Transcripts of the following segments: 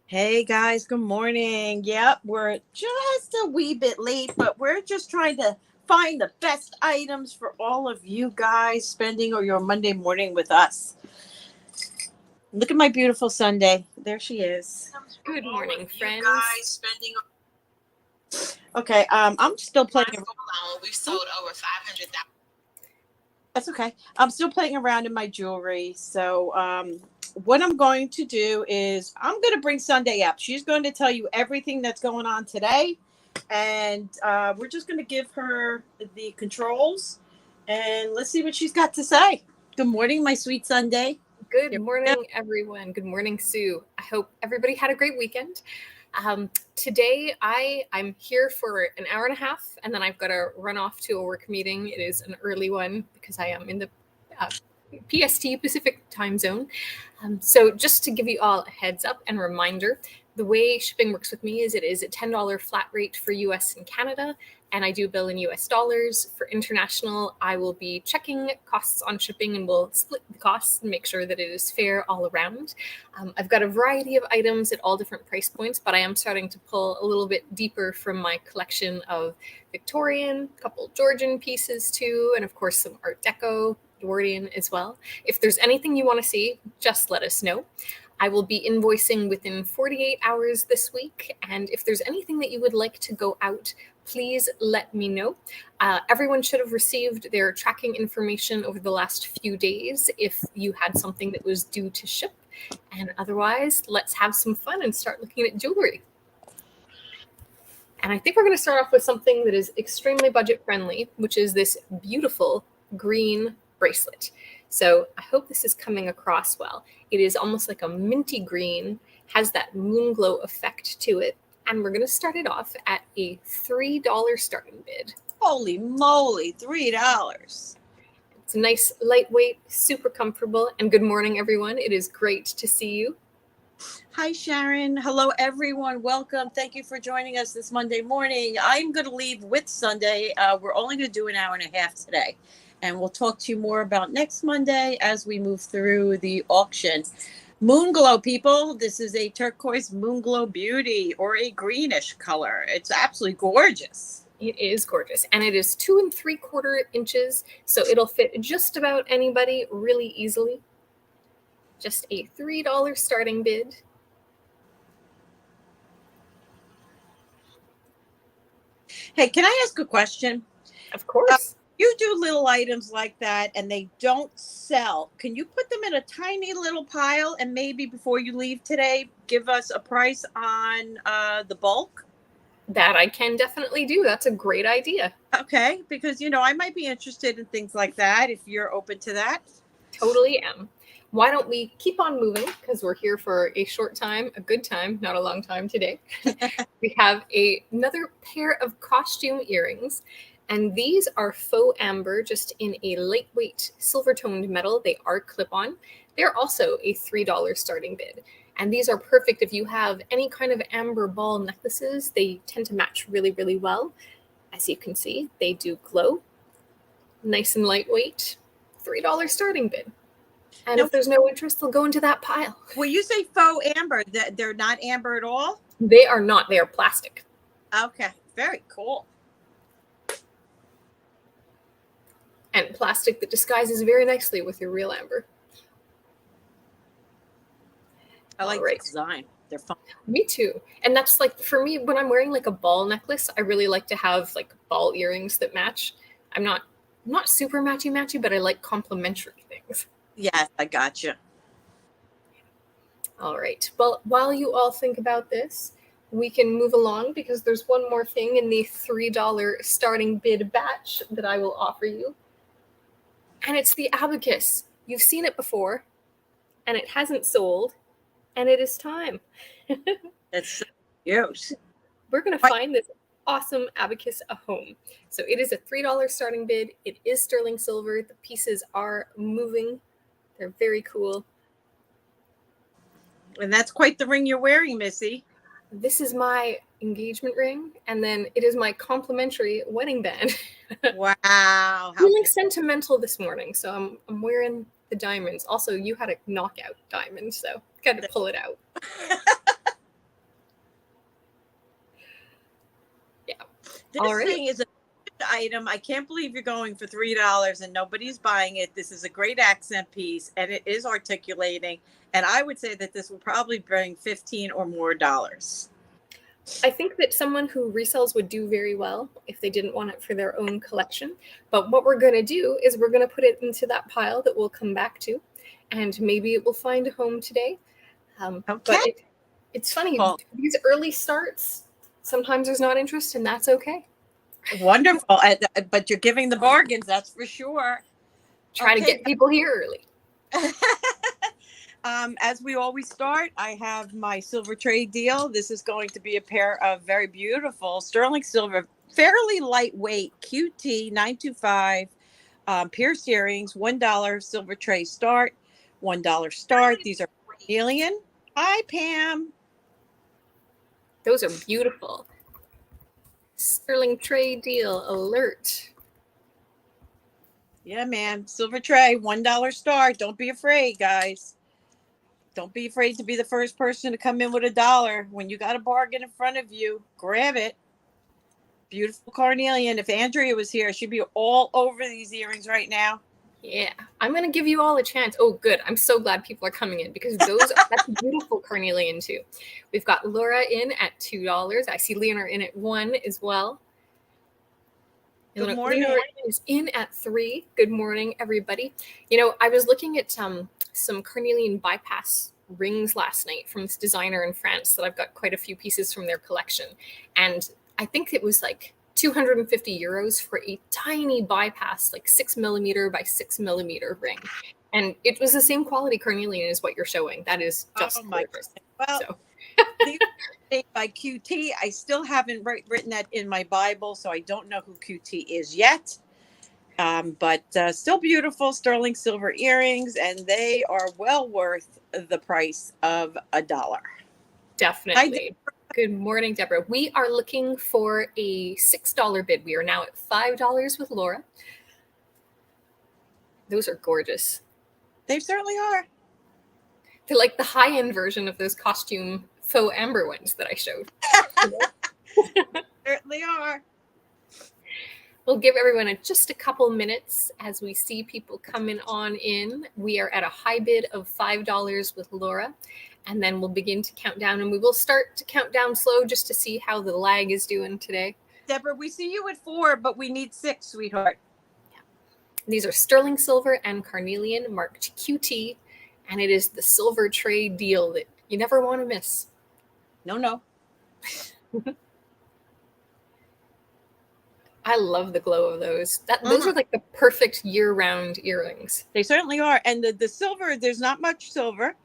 Hey guys, good morning. Yep, we're just a wee bit late, but we're just trying to find the best items for all of you guys spending or your Monday morning with us. Look at my beautiful Sunday. There she is. Good morning, friends. Okay, I'm still playing. We've sold over 500,000. That's okay. I'm still playing around in my jewelry. So, what I'm going to do is I'm going to bring Sunday up. She's going to tell you everything that's going on today. And we're just going to give her the controls and let's see what she's got to say. Good morning, my sweet Sunday. Good Here we go. morning, everyone. Good morning, Sue. I hope everybody had a great weekend. Today, I'm here for an hour and a half, and then I've got to run off to a work meeting. It is an early one because I am in the PST, Pacific time zone. So just to give you all a heads up and reminder, the way shipping works with me is it is a $10 flat rate for US and Canada, and I do bill in US dollars. For international, I will be checking costs on shipping and we'll split the costs and make sure that it is fair all around. I've got a variety of items at all different price points, but I am starting to pull a little bit deeper from my collection of Victorian, a couple Georgian pieces too, and of course some Art Deco, Edwardian as well. If there's anything you want to see, just let us know. I will be invoicing within 48 hours this week, and if there's anything that you would like to go out, please let me know. Everyone should have received their tracking information over the last few days if you had something that was due to ship, and otherwise, let's have some fun and start looking at jewelry. And I think we're going to start off with something that is extremely budget friendly, which is this beautiful green bracelet. So I hope this is coming across well. It is almost like a minty green, has that moon glow effect to it. And we're going to start it off at a $3 starting bid. Holy moly, $3. It's a nice, lightweight, super comfortable. And good morning, everyone. It is great to see you. Hi, Sharon. Hello, everyone. Welcome. Thank you for joining us this Monday morning. I'm going to leave with Sunday. We're only going to do an hour and a half today. And we'll talk to you more about next Monday as we move through the auction. Moon glow, people. This is a turquoise moon glow beauty or a greenish color. It's absolutely gorgeous. It is gorgeous. And it is 2 3/4 inches. So it'll fit just about anybody really easily. Just a $3 starting bid. Hey, can I ask a question? Of course. You do little items like that and they don't sell. Can you put them in a tiny little pile and maybe before you leave today, give us a price on the bulk? That I can definitely do. That's a great idea. Okay, because, I might be interested in things like that if you're open to that. Totally am. Why don't we keep on moving because we're here for a short time, a good time, not a long time today. We have another pair of costume earrings. And these are faux amber, just in a lightweight silver-toned metal. They are clip-on. They're also a $3 starting bid. And these are perfect if you have any kind of amber ball necklaces. They tend to match really, really well. As you can see, they do glow. Nice and lightweight. $3 starting bid. And Now, if there's no interest, they'll go into that pile. When you say faux amber, they're not amber at all? They are not. They are plastic. Okay, very cool. And plastic that disguises very nicely with your real amber. I like the design. They're fun. Me too. And that's like, for me, when I'm wearing like a ball necklace, I really like to have like ball earrings that match. I'm not super matchy, but I like complementary things. Yes, I gotcha. All right. Well, while you all think about this, we can move along because there's one more thing in the $3 starting bid batch that I will offer you. And it's the abacus. You've seen it before, and it hasn't sold, and it is time. It's so cute. We're going to find this awesome abacus a home. So it is a $3 starting bid. It is sterling silver. The pieces are moving. They're very cool. And that's quite the ring you're wearing, Missy. This is my engagement ring, and then it is my complimentary wedding band. Wow. Feeling sentimental this morning, so I'm wearing the diamonds. Also, you had a knockout diamond, so got to pull it out. All This right. thing is a good item. I can't believe you're going for $3 and nobody's buying it. This is a great accent piece and it is articulating. And I would say that this will probably bring 15 or more dollars. I think that someone who resells would do very well if they didn't want it for their own collection. But what we're going to do is we're going to put it into that pile that we'll come back to, and maybe it will find a home today. Okay. But it's funny, Well, these early starts, sometimes there's not interest, and that's okay. wonderful. But you're giving the bargains, that's for sure. Try to Okay. get people here early. As we always start, I have my silver trade deal. This is going to be a pair of very beautiful sterling silver, fairly lightweight QT 925 pierced earrings, $1 silver tray start, $1 start. These are alien. Hi, Pam. Those are beautiful. Sterling trade deal alert. Yeah, man. Silver tray, $1 start. Don't be afraid, guys. Don't be afraid to be the first person to come in with $1. When you got a bargain in front of you, grab it. Beautiful carnelian. If Andrea was here, she'd be all over these earrings right now. Yeah, I'm going to give you all a chance. Oh, good. I'm so glad people are coming in because that's a beautiful carnelian too. We've got Laura in at $2. I see Leonor in at $1 as well. Good morning. Leonor is in at $3. Good morning, everybody. You know, I was looking at some carnelian bypass rings last night from this designer in France that I've got quite a few pieces from their collection. And I think it was like 250 euros for a tiny bypass, like 6mm by 6mm ring. And it was the same quality carnelian as what you're showing. That is just gorgeous. Well, so. by QT, I still haven't written that in my Bible, so I don't know who QT is yet. But still beautiful sterling silver earrings, and they are well worth the price of $1. Definitely. Good morning, Deborah. We are looking for a $6 bid. We are now at $5 with Laura. Those are gorgeous. They certainly are. They're like the high-end version of those costume faux amber ones that I showed. Certainly are. We'll give everyone just a couple minutes as we see people coming on in. We are at a high bid of $5 with Laura, and then we'll begin to count down, and we will start to count down slow just to see how the lag is doing today. Deborah, we see you at 4, but we need 6, sweetheart. Yeah. These are sterling silver and carnelian marked QT, and it is the silver trade deal that you never want to miss. No. I love the glow of those. Those are like the perfect year-round earrings. They certainly are. And the silver, there's not much silver.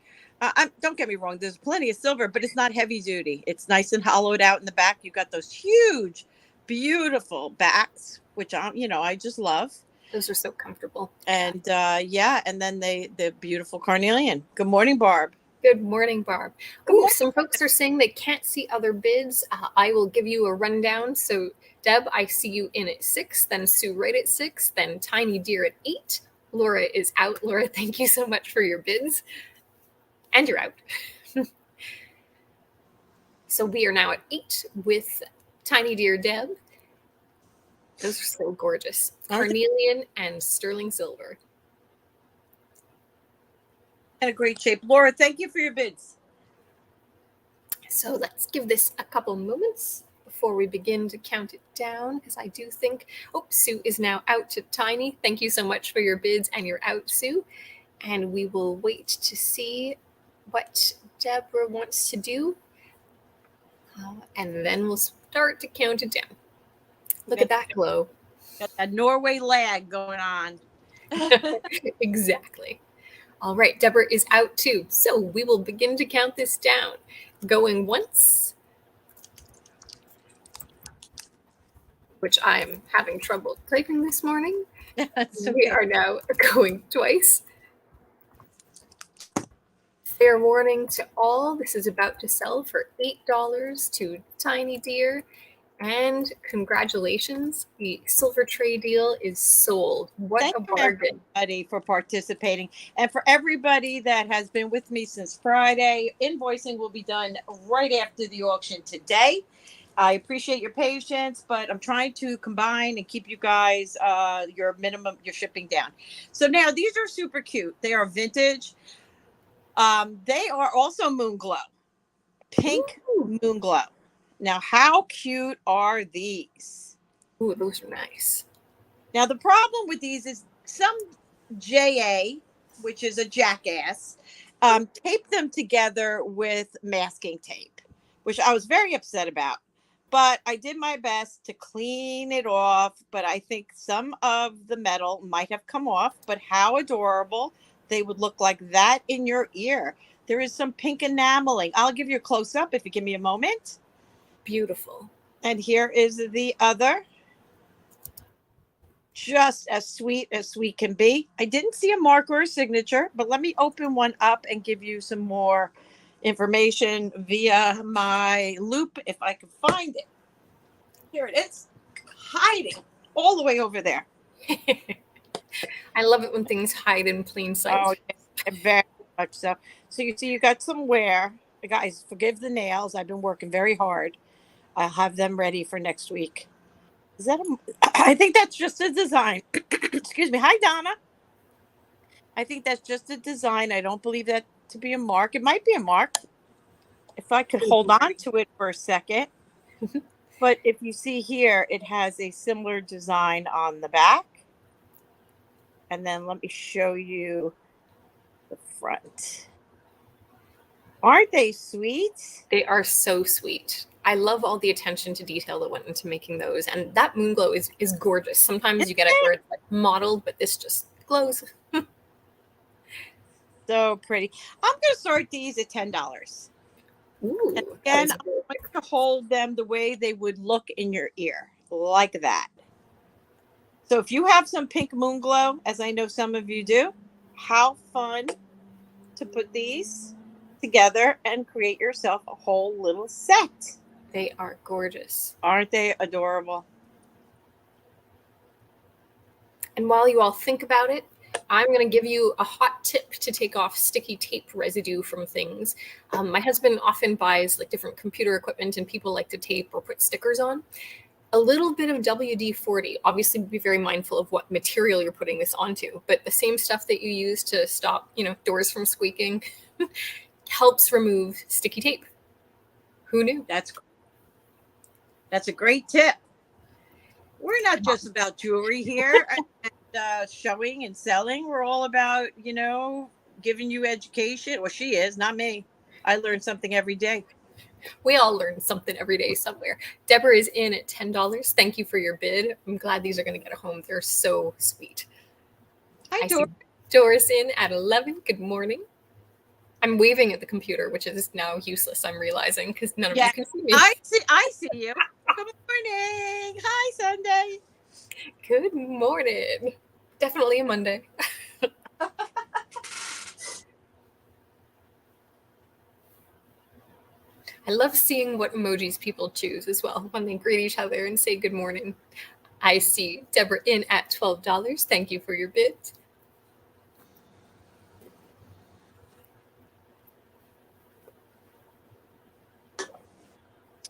Don't get me wrong. There's plenty of silver, but it's not heavy duty. It's nice and hollowed out in the back. You've got those huge, beautiful backs, which I just love. Those are so comfortable. And and then the beautiful carnelian. Good morning, Barb. Good morning, Barb. Ooh, some folks are saying they can't see other bids. I will give you a rundown. So, Deb, I see you in at 6, then Sue right at 6, then Tiny Deer at 8. Laura is out. Laura, thank you so much for your bids. And you're out. So we are now at 8 with Tiny Deer Deb. Those are so gorgeous. Carnelian and sterling silver. In a great shape. Laura, thank you for your bids. So let's give this a couple moments before we begin to count it down, because I do think, Sue is now out to Tiny. Thank you so much for your bids, and you're out, Sue. And we will wait to see what Deborah wants to do. And then we'll start to count it down. Look at that glow. Got that Norway lag going on. Exactly. All right, Deborah is out too. So we will begin to count this down. Going once, which I'm having trouble typing this morning. We are now going twice. Fair warning to all, this is about to sell for $8 to Tiny Deer. And congratulations, the silver tray deal is sold. What a bargain. Everybody for participating. And for everybody that has been with me since Friday, invoicing will be done right after the auction today. I appreciate your patience, but I'm trying to combine and keep you guys your shipping down. So now these are super cute. They are vintage. They are also moon glow, pink Ooh. moon glow. Now, how cute are these? Ooh, those are nice. Now, the problem with these is some JA, which is a jackass, taped them together with masking tape, which I was very upset about. But I did my best to clean it off. But I think some of the metal might have come off. But how adorable they would look like that in your ear. There is some pink enameling. I'll give you a close up if you give me a moment. Beautiful. And here is the other. Just as sweet can be. I didn't see a mark or a signature, but let me open one up and give you some more information via my loop if I can find it. Here it is, hiding all the way over there. I love it when things hide in plain sight. Oh, yeah, very much so. So you see, you got some wear. Guys, forgive the nails. I've been working very hard. I'll have them ready for next week. Is that I think that's just a design. Excuse me. Hi, Donna. I think that's just a design. I don't believe that to be a mark. It might be a mark. If I could hold on to it for a second. But if you see here, it has a similar design on the back. And then let me show you the front. Aren't they sweet? They are so sweet. I love all the attention to detail that went into making those. And that moon glow is gorgeous. Sometimes you get it where it's like mottled, but this just glows. So pretty. I'm going to sort these at $10. Ooh, and again, I'm going to hold them the way they would look in your ear, like that. So if you have some pink moon glow, as I know some of you do, how fun to put these together and create yourself a whole little set. They are gorgeous. Aren't they adorable? And while you all think about it, I'm going to give you a hot tip to take off sticky tape residue from things. My husband often buys like different computer equipment and people like to tape or put stickers on. A little bit of WD-40, obviously be very mindful of what material you're putting this onto, but the same stuff that you use to stop, doors from squeaking helps remove sticky tape. Who knew? That's a great tip. We're not just about jewelry here and showing and selling. We're all about, giving you education. Well, she is, not me. I learn something every day. We all learn something every day somewhere. Deborah is in at $10. Thank you for your bid. I'm glad these are going to get a home. They're so sweet. Hi, Doris. Doris in at 11. Good morning. I'm waving at the computer, which is now useless, I'm realizing, because none of you can see me. I see you. Good morning. Hi, Sunday. Good morning. Definitely a Monday. I love seeing what emojis people choose as well when they greet each other and say good morning. I see Deborah in at $12. Thank you for your bid.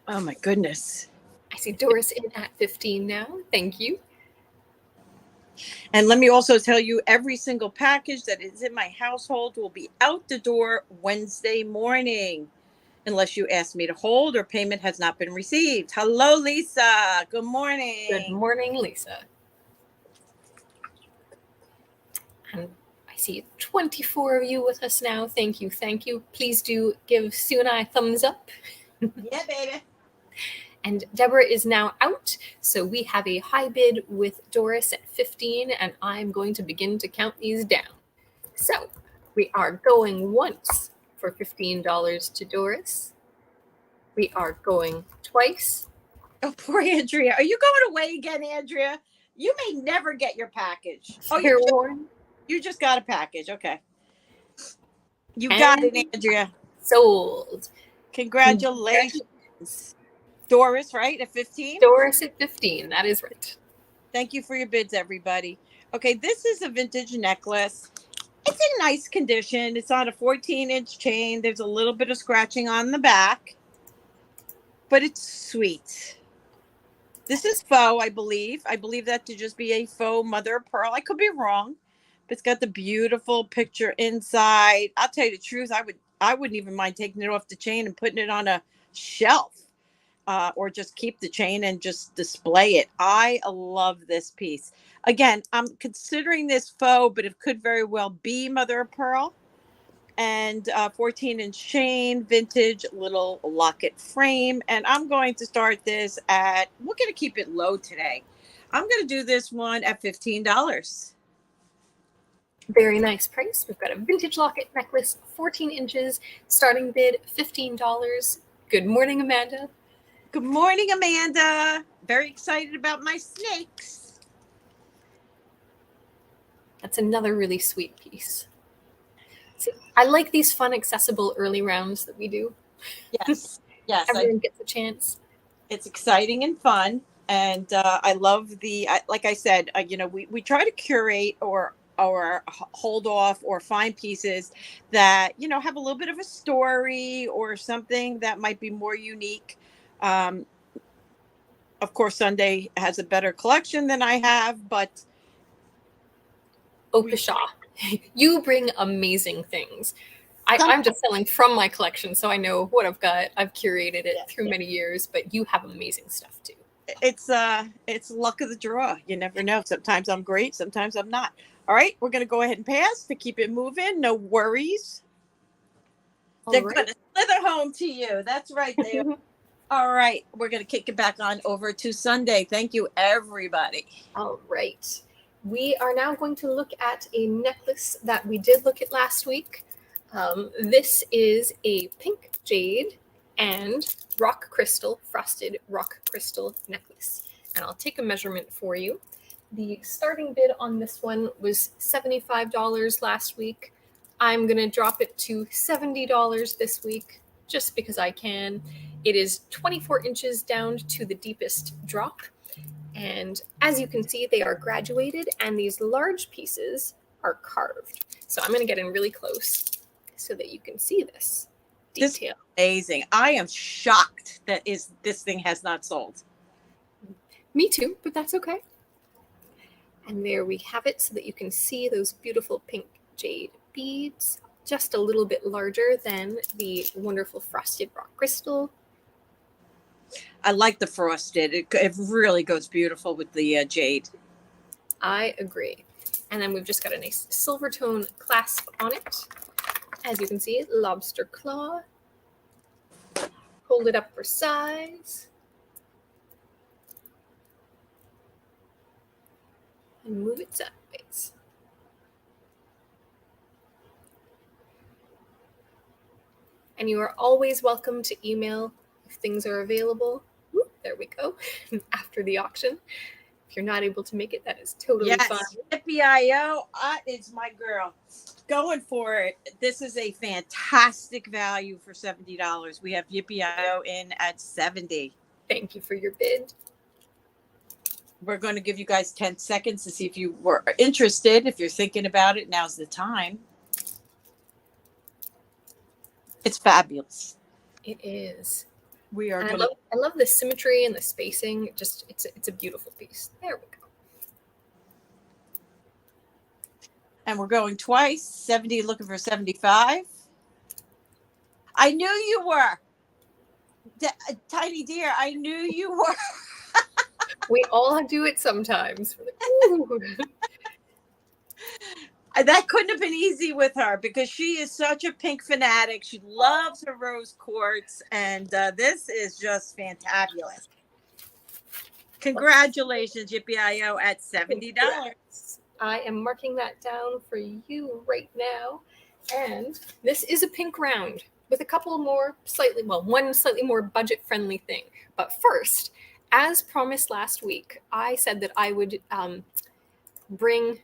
Oh my goodness. I see Doris in at 15 now. Thank you. And let me also tell you, every single package that is in my household will be out the door Wednesday morning, unless you ask me to hold or payment has not been received. Hello, Lisa. Good morning. Good morning, Lisa. And I see 24 of you with us now. Thank you. Thank you. Please do give Sue and I a thumbs up. Yeah, baby. And Deborah is now out. So we have a high bid with Doris at 15, and I'm going to begin to count these down. So we are going once for $15 to Doris. We are going twice. Oh, poor Andrea. Are you going away again, Andrea? You may never get your package. Oh, you just got a package. Okay. You got it, Andrea. Sold. Congratulations. Doris, right? At 15? Doris at 15. That is right. Thank you for your bids, everybody. Okay, this is a vintage necklace. It's in nice condition. It's on a 14-inch chain. There's a little bit of scratching on the back. but it's sweet. This is faux, I believe. I believe that to just be a faux mother of pearl. I could be wrong, but it's got the beautiful picture inside. I'll tell you the truth. I wouldn't even mind taking it off the chain and putting it on a shelf, or just keep the chain and just display it. I love this piece. Again, I'm considering this faux, but it could very well be mother of pearl. And 14-inch chain, vintage little locket frame. And I'm going to start this at, we're going to keep it low today. I'm going to do this one at $15. Very nice price. We've got a vintage locket necklace, 14 inches, starting bid $15. Good morning, Amanda. Good morning, Amanda. Very excited about my snakes. That's another really sweet piece. See, I like these fun, accessible early rounds that we do. Yes, yes. Everyone gets a chance. It's exciting and fun. And I love like I said, we try to curate or hold off or find pieces that, have a little bit of a story or something that might be more unique. Of course, Sundae has a better collection than I have, but Pshaw. You bring amazing things. I'm just selling from my collection, so I know what I've got. I've curated it through many years, but you have amazing stuff too. It's luck of the draw. You never know. Sometimes I'm great, sometimes I'm not. All right, we're gonna go ahead and pass to keep it moving. No worries. They're gonna slither home to you. That's right. They are. All right, we're gonna kick it back on over to Sundae. Thank you, everybody. All right. We are now going to look at a necklace that we did look at last week. This is a pink jade and rock crystal, frosted rock crystal necklace. And I'll take a measurement for you. The starting bid on this one was $75 last week. I'm going to drop it to $70 this week just because I can. It is 24 inches down to the deepest drop. And as you can see, they are graduated and these large pieces are carved. So I'm going to get in really close so that you can see this detail. This is amazing. I am shocked that this thing has not sold. Me too, but that's okay. And there we have it so that you can see those beautiful pink jade beads, just a little bit larger than the wonderful frosted rock crystal. I like the frosted. It really goes beautiful with the jade. I agree. And then we've just got a nice silver tone clasp on it. As you can see, lobster claw. Hold it up for size. And move it sideways. And you are always welcome to email if things are available. Whoop, there we go. After the auction. If you're not able to make it, that is totally fine. Yippee-I-O, it's my girl. Going for it. This is a fantastic value for $70. We have Yippee-I-O in at $70. Thank you for your bid. We're going to give you guys 10 seconds to see if you were interested. If you're thinking about it, now's the time. It's fabulous. It is. We are. I love the symmetry and the spacing. Just it's a beautiful piece. There we go. And we're going twice. 70 looking for 75. I knew you were. Tiny dear, I knew you were. We all do it sometimes. That couldn't have been easy with her because she is such a pink fanatic. She loves her rose quartz, and this is just fantabulous. Congratulations, Yippee-I-O, at $70. I am marking that down for you right now. And this is a pink round with a couple more one slightly more budget-friendly thing. But first, as promised last week, I said that I would bring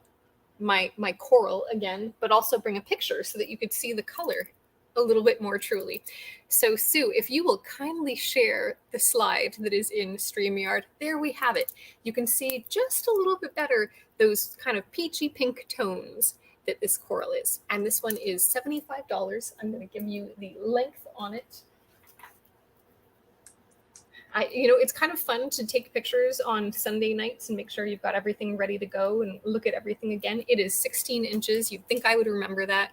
my coral again, but also bring a picture so that you could see the color a little bit more truly. So Sue, if you will kindly share the slide that is in StreamYard, there we have it. You can see just a little bit better those kind of peachy pink tones that this coral is. And this one is $75. I'm going to give you the length on it. It's kind of fun to take pictures on Sunday nights and make sure you've got everything ready to go and look at everything again. It is 16 inches. You'd think I would remember that.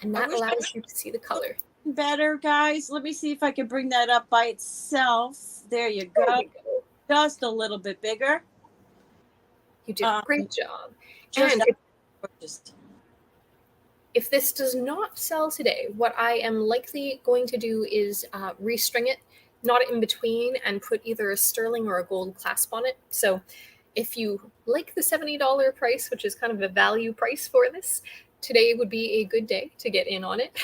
And that allows you to see the color. Better, guys. Let me see if I can bring that up by itself. There you go. There we go. Just a little bit bigger. You did a great job. Just And if this does not sell today, what I am likely going to do is restring it, knot it in between, and put either a sterling or a gold clasp on it. So if you like the $70 price, which is kind of a value price for this, today would be a good day to get in on it.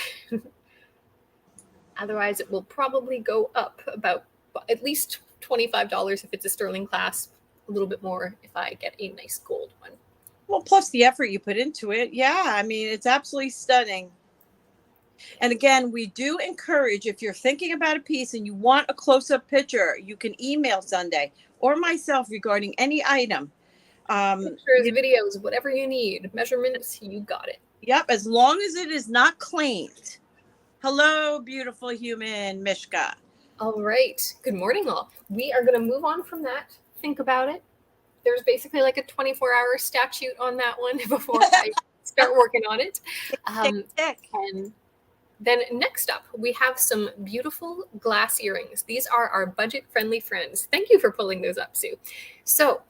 Otherwise, it will probably go up about at least $25 if it's a sterling clasp, a little bit more if I get a nice gold one. Well, plus the effort you put into it. Yeah, I mean, it's absolutely stunning. And again, we do encourage, if you're thinking about a piece and you want a close-up picture, you can email Sundae or myself regarding any item. Pictures, videos, whatever you need, measurements, you got it. Yep, as long as it is not claimed. Hello, beautiful human, Mishka. All right. Good morning, all. We are going to move on from that. Think about it. There's basically like a 24-hour statute on that one before I start working on it. And then next up, we have some beautiful glass earrings. These are our budget-friendly friends. Thank you for pulling those up, Sue. So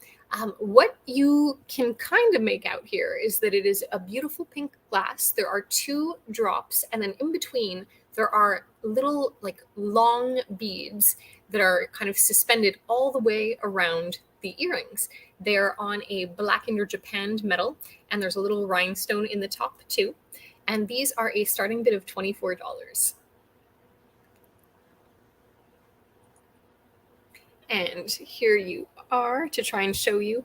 what you can kind of make out here is that it is a beautiful pink glass. There are 2 drops, and then in between, there are little like long beads that are kind of suspended all the way around the earrings. They're on a blackened or japanned metal, and there's a little rhinestone in the top too. And these are a starting bid of $24. And here you are to try and show you.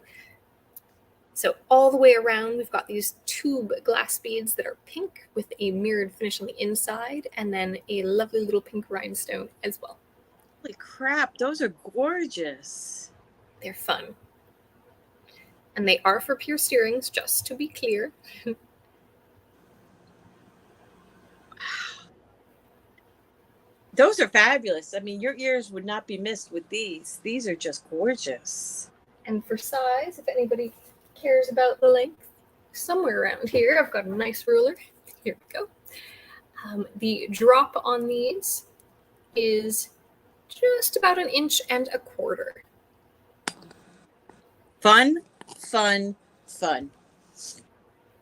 So all the way around, we've got these tube glass beads that are pink with a mirrored finish on the inside, and then a lovely little pink rhinestone as well. Holy crap, those are gorgeous. They're fun. And they are for pierced earrings, just to be clear. Those are fabulous. I mean, your ears would not be missed with these. These are just gorgeous. And for size, if anybody cares about the length, somewhere around here, I've got a nice ruler. Here we go. The drop on these is just about 1.25 inches. Fun, fun, fun.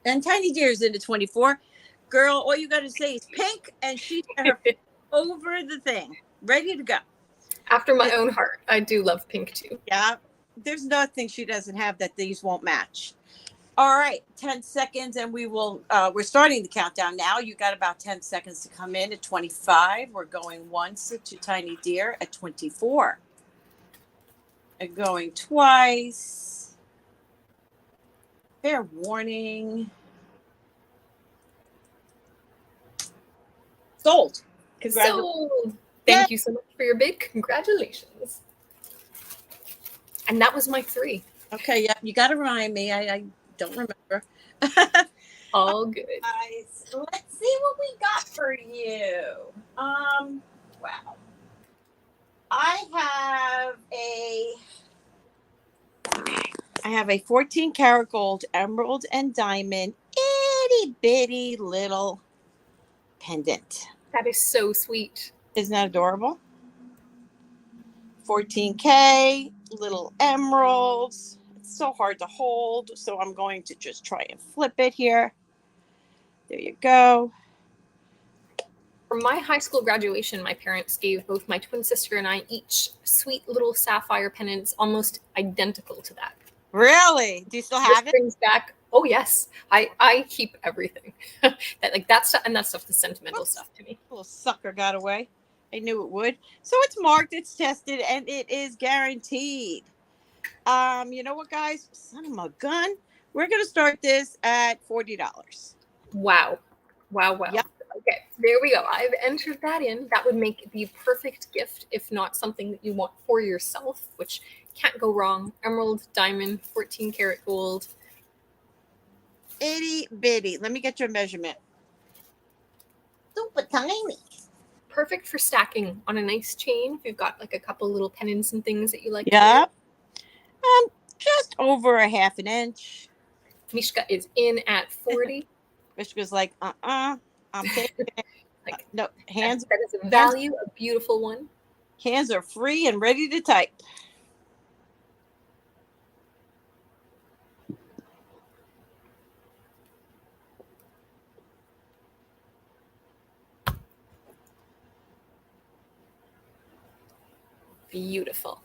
And Tiny Deer's into 24. Girl, all you got to say is pink, and she's over the thing, ready to go. After my own heart. I do love pink too. Yeah, there's nothing she doesn't have that these won't match. All right, 10 seconds, and we will, we're starting the countdown now. You got about 10 seconds to come in at 25. We're going once to Tiny Deer at 24. And going twice. Fair warning. Sold. Congratulations. Sold. Thank you so much for your bid. Congratulations. And that was my 3. Okay, yeah, you got to remind me. I don't remember. All good. Guys, let's see what we got for you. Wow. I have a 14 karat gold emerald and diamond itty bitty little pendant. That is so sweet. Isn't that adorable? 14K, little emeralds. It's so hard to hold, so I'm going to just try and flip it here. There you go. For my high school graduation, my parents gave both my twin sister and I each sweet little sapphire pendants almost identical to that. Really? Do you still have it? Brings back. Oh yes, I keep everything. that stuff is sentimental stuff to me. Little sucker got away. I knew it would. So it's marked, it's tested, and it is guaranteed. You know what, guys? Son of a gun. We're gonna start this at $40. Wow. Yep. Okay, there we go. I've entered that in. That would make the perfect gift, if not something that you want for yourself, which can't go wrong. Emerald, diamond, 14 karat gold. Itty bitty. Let me get your measurement. Super tiny. perfect for stacking on a nice chain. If you've got like a couple little pendants and things that you like to Yeah. wear. Just over a half an inch. Mishka is in at 40. Mishka's like, I'm taking it. Like No, hands. that is a value, a beautiful one. Hands are free and ready to type. Beautiful.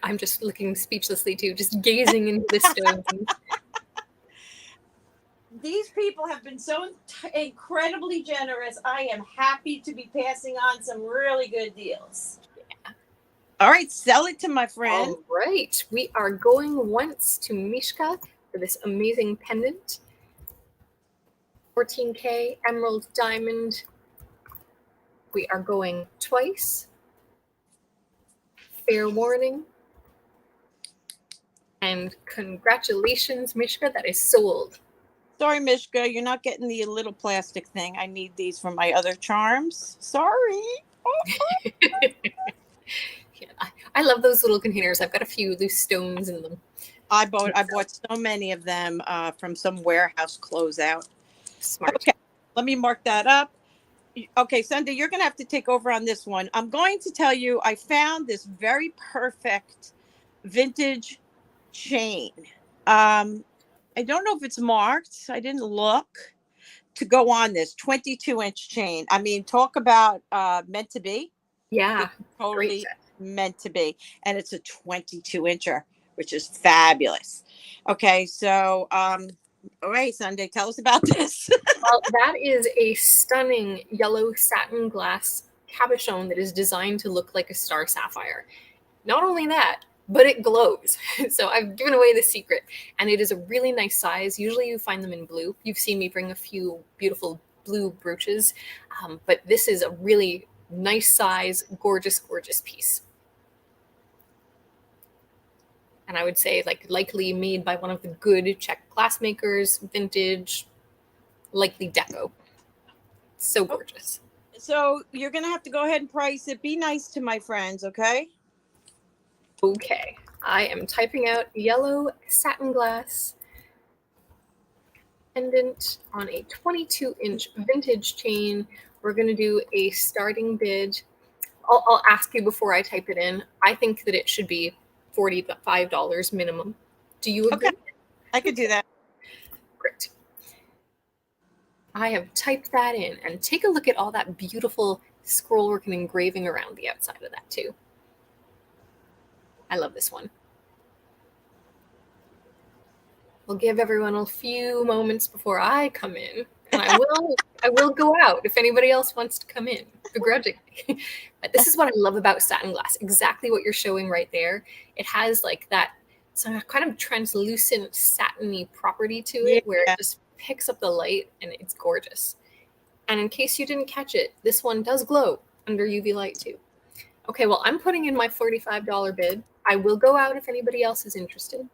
I'm just looking speechlessly too, just gazing into the stones. These people have been so incredibly generous. I am happy to be passing on some really good deals. Yeah. All right, sell it to my friend. All right, we are going once to Mishka for this amazing pendant. 14K emerald diamond. We are going twice. Fair warning. And congratulations, Mishka, that is sold. Sorry, Mishka, you're not getting the little plastic thing. I need these for my other charms. Sorry. Yeah, I love those little containers. I've got a few loose stones in them. I bought so many of them from some warehouse closeout. Smart. Okay, let me mark that up. Okay, Sundae, you're going to have to take over on this one. I'm going to tell you, I found this very perfect vintage chain. I don't know if it's marked. I didn't look to go on this 22-inch chain. I mean, talk about meant to be. Yeah, it's totally meant to be. And it's a 22-incher, which is fabulous. Okay, so all right, Sundae, tell us about this. Well, that is a stunning yellow satin glass cabochon that is designed to look like a star sapphire. Not only that, but it glows. So I've given away the secret, and it is a really nice size. Usually you find them in blue. You've seen me bring a few beautiful blue brooches, but this is a really nice size, gorgeous, gorgeous piece. And I would say likely made by one of the good Czech glassmakers, vintage, likely deco. So gorgeous. So you're going to have to go ahead and price it. Be nice to my friends, okay? Okay, I am typing out yellow satin glass pendant on a 22-inch vintage chain. We're going to do a starting bid. I'll ask you before I type it in. I think that it should be $45 minimum. Do you agree? Okay, I could do that. Great. I have typed that in, and take a look at all that beautiful scroll work and engraving around the outside of that too. I love this one. We'll give everyone a few moments before I come in, and I will go out if anybody else wants to come in begrudgingly. But this is what I love about satin glass. Exactly what you're showing right there. It has like that some kind of translucent satiny property to it, where it just picks up the light, and it's gorgeous. And in case you didn't catch it, this one does glow under UV light too. Okay, well, I'm putting in my $45 bid. I will go out if anybody else is interested.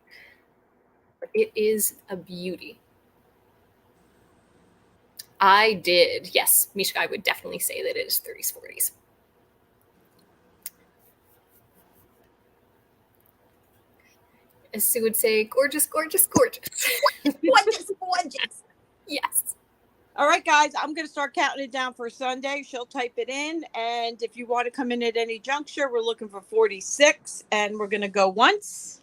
But it is a beauty. I did. Yes, Mishka, I would definitely say that it is 30s, 40s. As Sue would say, gorgeous, gorgeous, gorgeous. Gorgeous, gorgeous. Yes. All right, guys, I'm going to start counting it down for Sundae. She'll type it in. And if you want to come in at any juncture, we're looking for 46. And we're going to go once.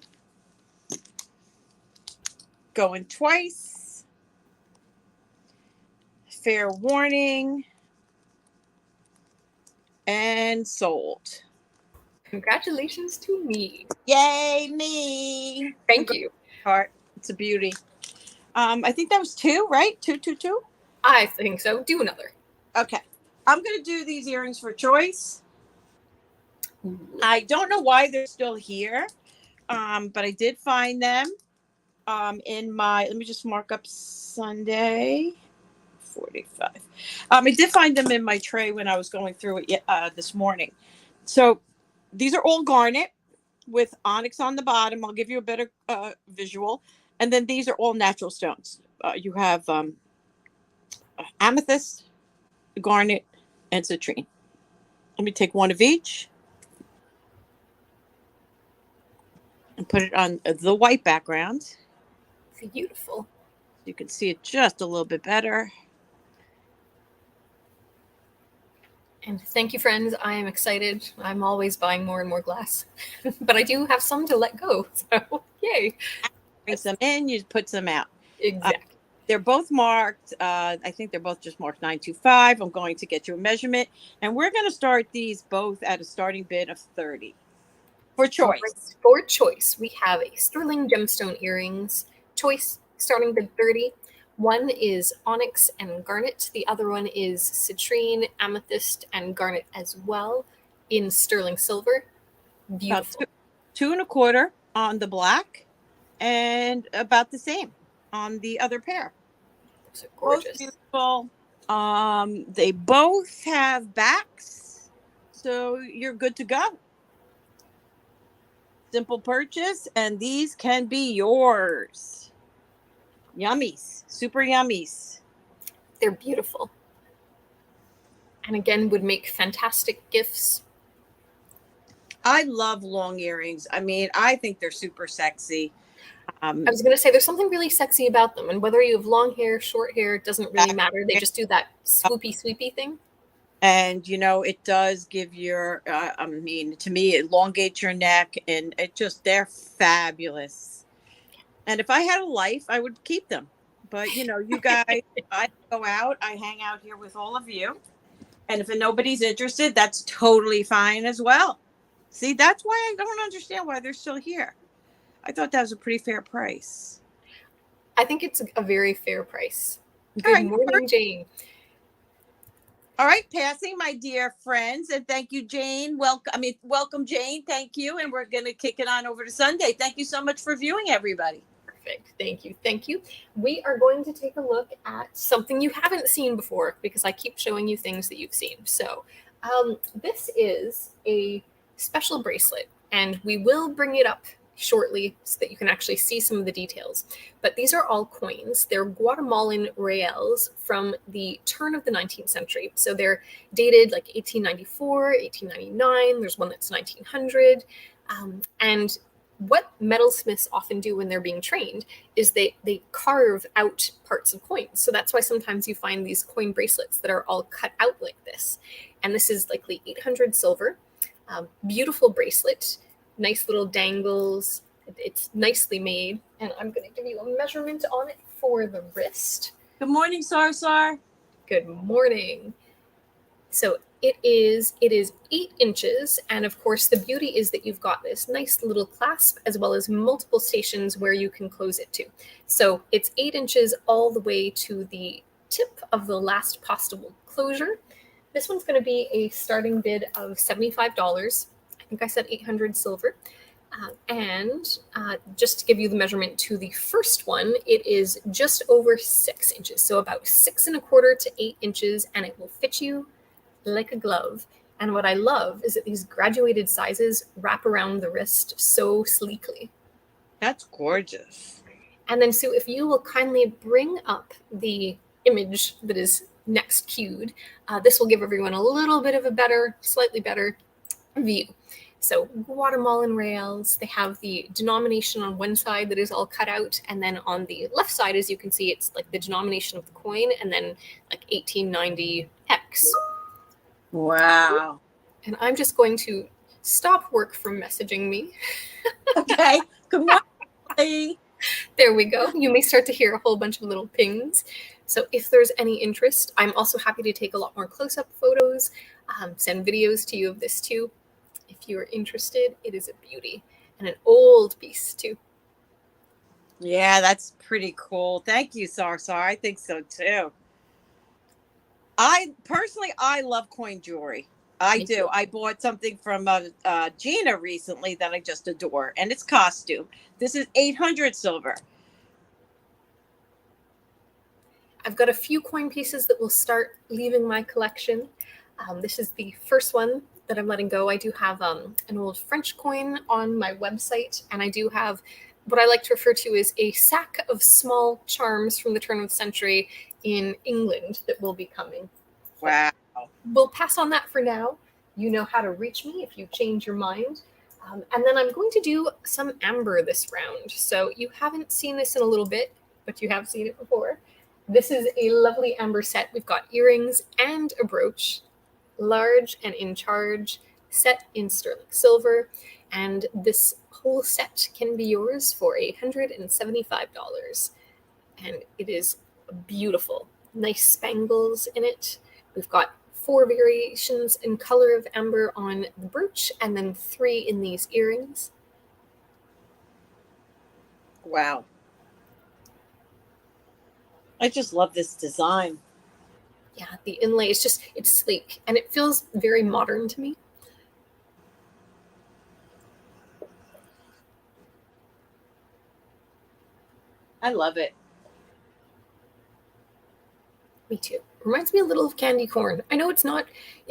Going twice. Fair warning. And sold. Congratulations to me. Yay, me. Thank you. Heart. It's a beauty. I think that was 2, right? 2, 2, 2? I think so. Do another. Okay. I'm going to do these earrings for choice. I don't know why they're still here, but I did find them in my, let me just mark up Sunday, 45. I did find them in my tray when I was going through it this morning. So these are all garnet with onyx on the bottom. I'll give you a better visual. And then these are all natural stones. You have amethyst, garnet, and citrine. Let me take one of each and put it on the white background. Beautiful. You can see it just a little bit better. And thank you, friends. I am excited. I'm always buying more and more glass, but I do have some to let go. So yay. Bring some in, you put some out. Exactly. They're both marked. I think they're both just marked 925. I'm going to get you a measurement, and we're going to start these both at a starting bid of 30 for choice. Right. For choice, we have a sterling gemstone earrings choice starting bid 30. One is onyx and garnet. The other one is citrine, amethyst, and garnet as well in sterling silver. Beautiful. About two and a quarter on the black, and about the same on the other pair. So gorgeous. Both beautiful. They both have backs, so you're good to go. Simple purchase, and these can be yours. Yummies, super yummies. They're beautiful. And again, would make fantastic gifts. I love long earrings. I mean, I think they're super sexy. I was going to say there's something really sexy about them. And whether you have long hair, short hair, it doesn't really matter. They just do that swoopy thing. And, you know, it does give your, I mean, to me, it elongates your neck, and they're fabulous. And if I had a life, I would keep them. But, you know, you guys, I go out, I hang out here with all of you. And if nobody's interested, that's totally fine as well. See, that's why I don't understand why they're still here. I thought that was a pretty fair price. I think it's a very fair price. Good morning, Jane. All right, passing, my dear friends, and thank you, Jane. Welcome, Jane. Thank you, and we're going to kick it on over to Sundae. Thank you so much for viewing, everybody. Perfect. Thank you. We are going to take a look at something you haven't seen before, because I keep showing you things that you've seen. So this is a special bracelet, and we will bring it up shortly so that you can actually see some of the details. But these are all coins. They're Guatemalan reals from the turn of the 19th century. So they're dated like 1894, 1899. There's one that's 1900. And what metalsmiths often do when they're being trained is they carve out parts of coins. So that's why sometimes you find these coin bracelets that are all cut out like this. And this is likely 800 silver. Beautiful bracelet. Nice little dangles. It's nicely made. And I'm going to give you a measurement on it for the wrist. Good morning, Sarsar. Good morning. So it is 8 inches. And of course, the beauty is that you've got this nice little clasp as well as multiple stations where you can close it to. So it's 8 inches all the way to the tip of the last possible closure. This one's going to be a starting bid of $75. I think I said 800 silver. And just to give you the measurement to the first one, it is just over 6 inches. So about 6 1/4 to 8 inches, and it will fit you like a glove. And what I love is that these graduated sizes wrap around the wrist so sleekly. That's gorgeous. And then, Sue, if you will kindly bring up the image that is next cued, this will give everyone a little bit of a slightly better view. So Guatemalan reals, they have the denomination on one side that is all cut out. And then on the left side, as you can see, it's like the denomination of the coin and then like 1890X. Wow. And I'm just going to stop work from messaging me. Okay. Good morning. There we go. You may start to hear a whole bunch of little pings. So if there's any interest, I'm also happy to take a lot more close-up photos, send videos to you of this too. If you're interested, it is a beauty and an old piece too. Yeah, that's pretty cool. Thank you, Sarsar. I think so too. I love coin jewelry. I do. I bought something from Gina recently that I just adore, and it's costume. This is 800 silver. I've got a few coin pieces that will start leaving my collection. This is the first one that I'm letting go. I do have an old French coin on my website, and I do have what I like to refer to as a sack of small charms from the turn of the century in England that will be coming. Wow. We'll pass on that for now. You know how to reach me if you change your mind. And then I'm going to do some amber this round. So you haven't seen this in a little bit, but you have seen it before. This is a lovely amber set. We've got earrings and a brooch, large and in charge, set in sterling silver. And this whole set can be yours for $175. And it is beautiful. Nice spangles in it. We've got 4 variations in color of amber on the brooch, and then 3 in these earrings. Wow. I just love this design. Yeah, the inlay is just, it's sleek, and it feels very modern to me. I love it. Me too. Reminds me a little of candy corn. I know it's not,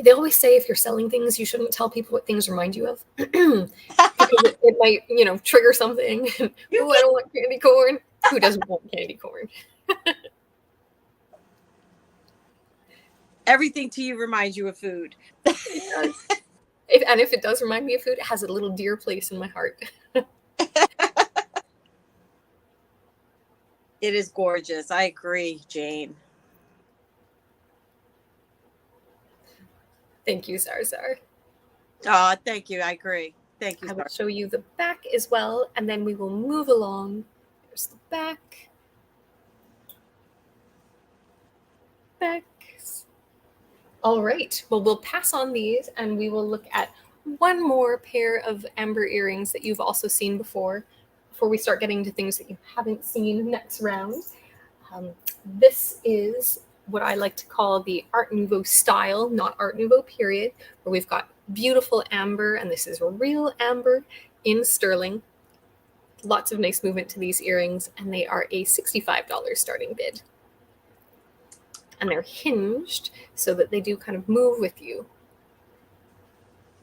they always say if you're selling things, you shouldn't tell people what things remind you of. Because it might, trigger something. Oh, I don't want candy corn. Who doesn't want candy corn? Everything to you reminds you of food. It does. If it does remind me of food, it has a little dear place in my heart. It is gorgeous. I agree, Jane. Thank you, Zarzar. Oh, thank you. I agree. Thank you. I will show you the back as well, and then we will move along. There's the back. Backs. All right. Well, we'll pass on these, and we will look at one more pair of amber earrings that you've also seen before we start getting to things that you haven't seen next round. This is what I like to call the Art Nouveau style, not Art Nouveau period, where we've got beautiful amber, and this is real amber in sterling. Lots of nice movement to these earrings, and they are a $65 starting bid. And they're hinged so that they do kind of move with you.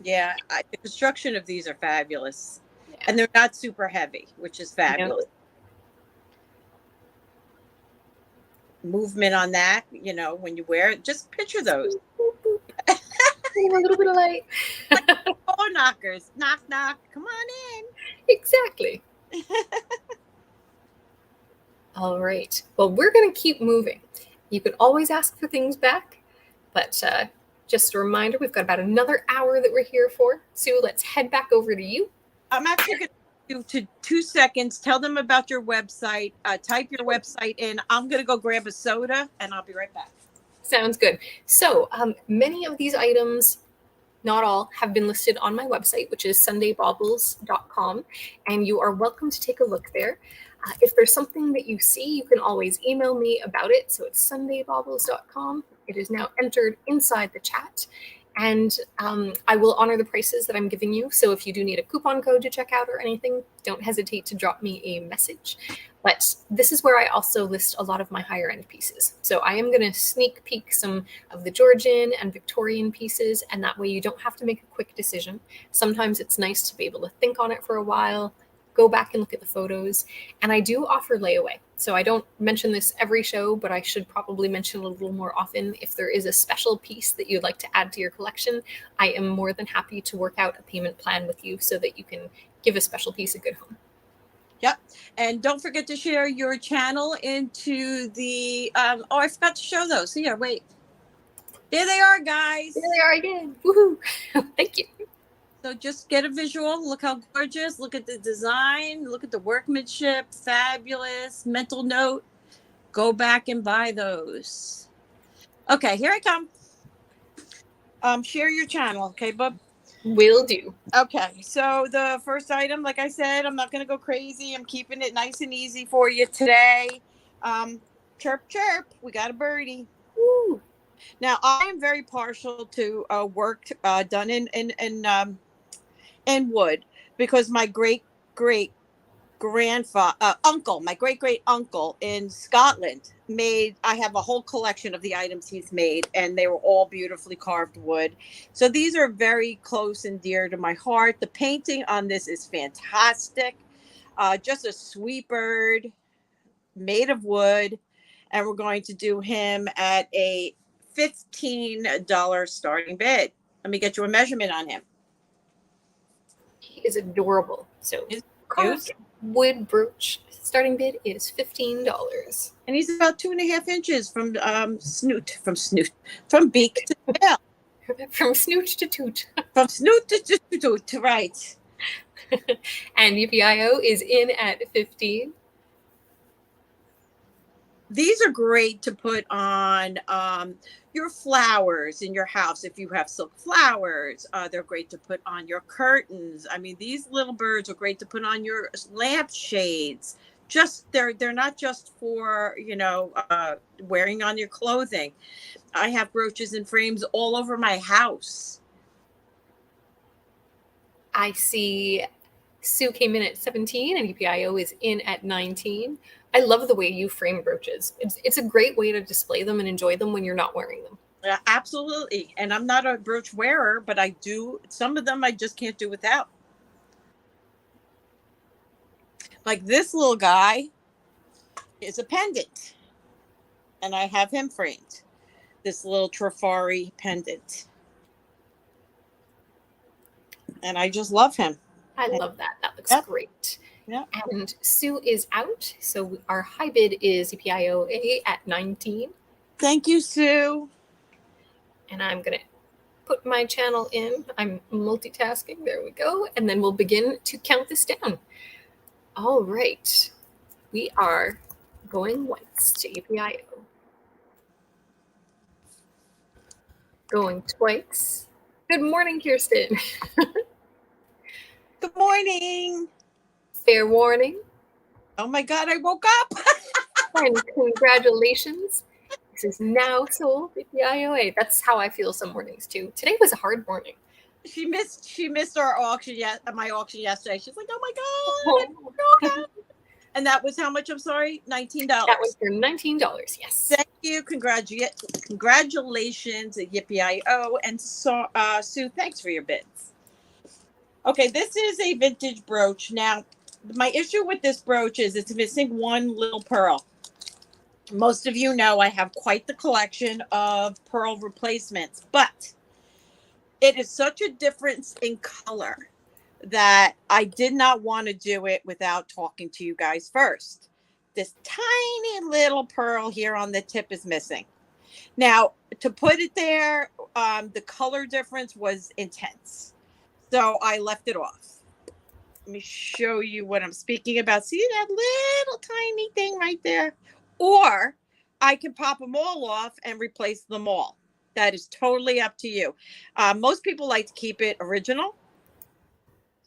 Yeah, the construction of these are fabulous. Yeah. And they're not super heavy, which is fabulous. Movement on that, when you wear it, just picture those. A little bit of light. Door knockers. Knock, knock. Come on in. Exactly. All right. Well, we're going to keep moving. You can always ask for things back, but just a reminder, we've got about another hour that we're here for. Sue, let's head back over to you. I'm actually going to to 2 seconds. Tell them about your website. Type your website in. I'm going to go grab a soda, and I'll be right back. Sounds good. So many of these items, not all, have been listed on my website, which is SundaeBaubles.com, and you are welcome to take a look there. If there's something that you see, you can always email me about it. So it's SundaeBaubles.com. It is now entered inside the chat. And I will honor the prices that I'm giving you. So if you do need a coupon code to check out or anything, don't hesitate to drop me a message. But this is where I also list a lot of my higher end pieces. So I am going to sneak peek some of the Georgian and Victorian pieces. And that way you don't have to make a quick decision. Sometimes it's nice to be able to think on it for a while, go back and look at the photos. And I do offer layaway. So I don't mention this every show, but I should probably mention it a little more often. If there is a special piece that you'd like to add to your collection, I am more than happy to work out a payment plan with you so that you can give a special piece a good home. Yep. And don't forget to share your channel into the, I forgot to show those. So yeah, wait. There they are, guys. There they are again. Woohoo. Thank you. So just get a visual. Look how gorgeous. Look at the design. Look at the workmanship. Fabulous. Mental note. Go back and buy those. Okay, here I come. Share your channel, okay, bub? Will do. Okay, so the first item, like I said, I'm not going to go crazy. I'm keeping it nice and easy for you today. Chirp, chirp. We got a birdie. Woo. Now, I am very partial to work done in wood, because my great uncle in Scotland I have a whole collection of the items he's made, and they were all beautifully carved wood. So these are very close and dear to my heart. The painting on this is fantastic. just a sweet bird made of wood. And we're going to do him at a $15 starting bid. Let me get you a measurement on him. He is adorable. So He's carved cute. wood brooch. Starting bid is $15. And he's about 2.5 inches from from beak to tail. From snoot to toot. From snoot to toot, right. And UPIO is in at 15. These are great to put on your flowers in your house. If you have silk flowers, they're great to put on your curtains. I mean, these little birds are great to put on your lampshades. Just they're not just for wearing on your clothing. I have brooches and frames all over my house. I see Sue came in at 17 and UPIO is in at 19. I love the way you frame brooches. It's a great way to display them and enjoy them when you're not wearing them. Absolutely. And I'm not a brooch wearer, but I do. Some of them I just can't do without. Like this little guy is a pendant. And I have him framed. This little Trifari pendant. And I just love him. I love that. That looks great. Yeah. And Sue is out. So our high bid is UPIO at 19. Thank you, Sue. And I'm going to put my channel in. I'm multitasking. There we go. And then we'll begin to count this down. All right. We are going once to UPIO. Going twice. Good morning, Kirsten. Good morning. Fair warning. Oh my God, I woke up. And congratulations. This is now sold at the IOA. That's how I feel some mornings too. Today was a hard morning. She missed our auction my auction yesterday. She's like, oh my God. And that was how much? I'm sorry, $19. That was for $19, yes. Thank you. Congratulations at Yippee-I-O. And Sue, thanks for your bids. Okay, this is a vintage brooch. Now, my issue with this brooch is it's missing one little pearl. Most of you know I have quite the collection of pearl replacements, but it is such a difference in color that I did not want to do it without talking to you guys first. This tiny little pearl here on the tip is missing. Now, to put it there, the color difference was intense. So I left it off. Let me show you what I'm speaking about. See that little tiny thing right there? Or I can pop them all off and replace them all. That is totally up to you. Most people like to keep it original.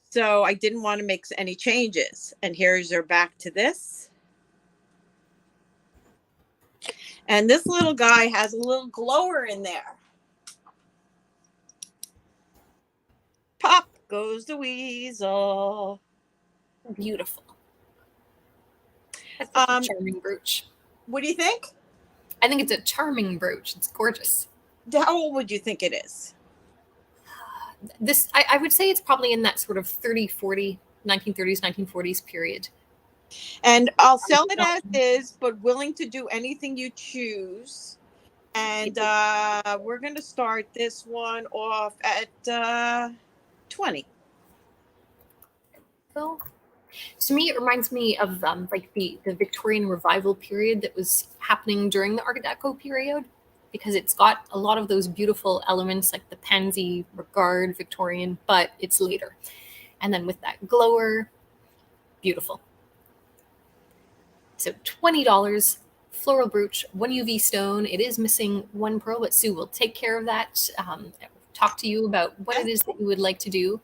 So I didn't want to make any changes. And here's your back to this. And this little guy has a little glower in there. Pop goes the weasel. Beautiful. That's a charming brooch. What do you think? I think it's a charming brooch. It's gorgeous. How old would you think it is? This, I would say it's probably in that sort of 30, 40, 1930s, 1940s period. And I'll sell it as is, but willing to do anything you choose. And we're going to start this one off at 20. Well, to me, it reminds me of like the Victorian revival period that was happening during the Art Deco period, because it's got a lot of those beautiful elements like the pansy, regard, Victorian, but it's later. And then with that glower, beautiful. So $20, floral brooch, 1 UV stone. It is missing 1 pearl, but Sue will take care of that. Talk to you about what it is that you would like to do.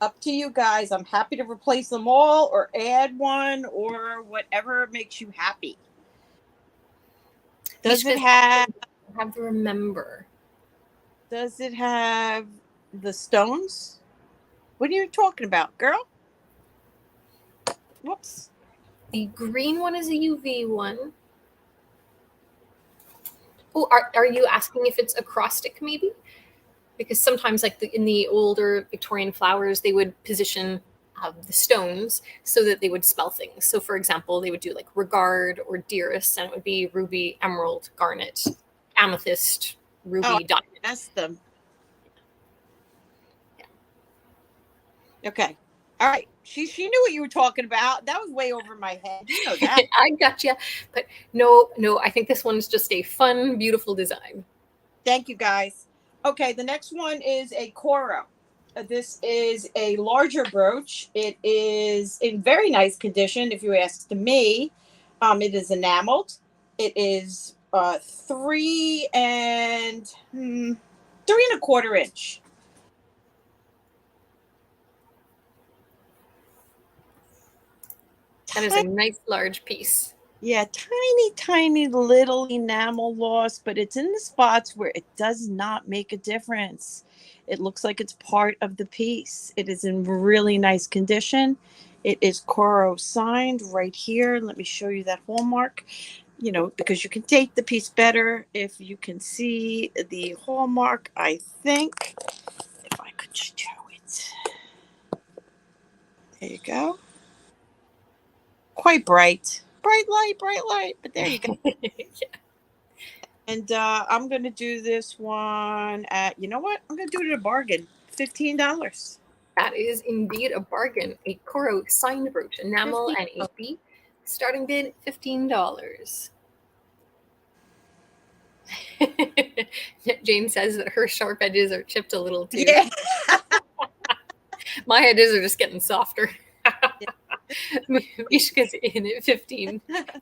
Up to you guys. I'm happy to replace them all or add one or whatever makes you happy. Does it have to remember? Does it have the stones? What are you talking about, girl? Whoops. The green one is a UV one. Oh, are you asking if it's acrostic maybe? Because sometimes like in the older Victorian flowers, they would position the stones so that they would spell things. So for example, they would do like regard or dearest, and it would be ruby, emerald, garnet, amethyst, ruby, diamond. That's them. Okay. All right. She knew what you were talking about. That was way over my head. You know that. I gotcha. But no, I think this one's just a fun, beautiful design. Thank you, guys. Okay, the next one is a Coro. This is a larger brooch. It is in very nice condition, if you ask me. It is enameled. It is 3.25 inch. That is a nice large piece. Yeah, tiny little enamel loss, but it's in the spots where it does not make a difference. It looks like it's part of the piece. It is in really nice condition. It is Coro signed right here. Let me show you that hallmark, because you can date the piece better if you can see the hallmark, I think. If I could show it. There you go. Quite bright. Bright light, but there you go. Yeah. And I'm going to do this one at, you know what? I'm going to do it at a bargain, $15. That is indeed a bargain. A Coro signed brooch, enamel and AP. Starting bid, $15. Jane says that her sharp edges are chipped a little too. Yeah. My edges are just getting softer. Mishka's in at 15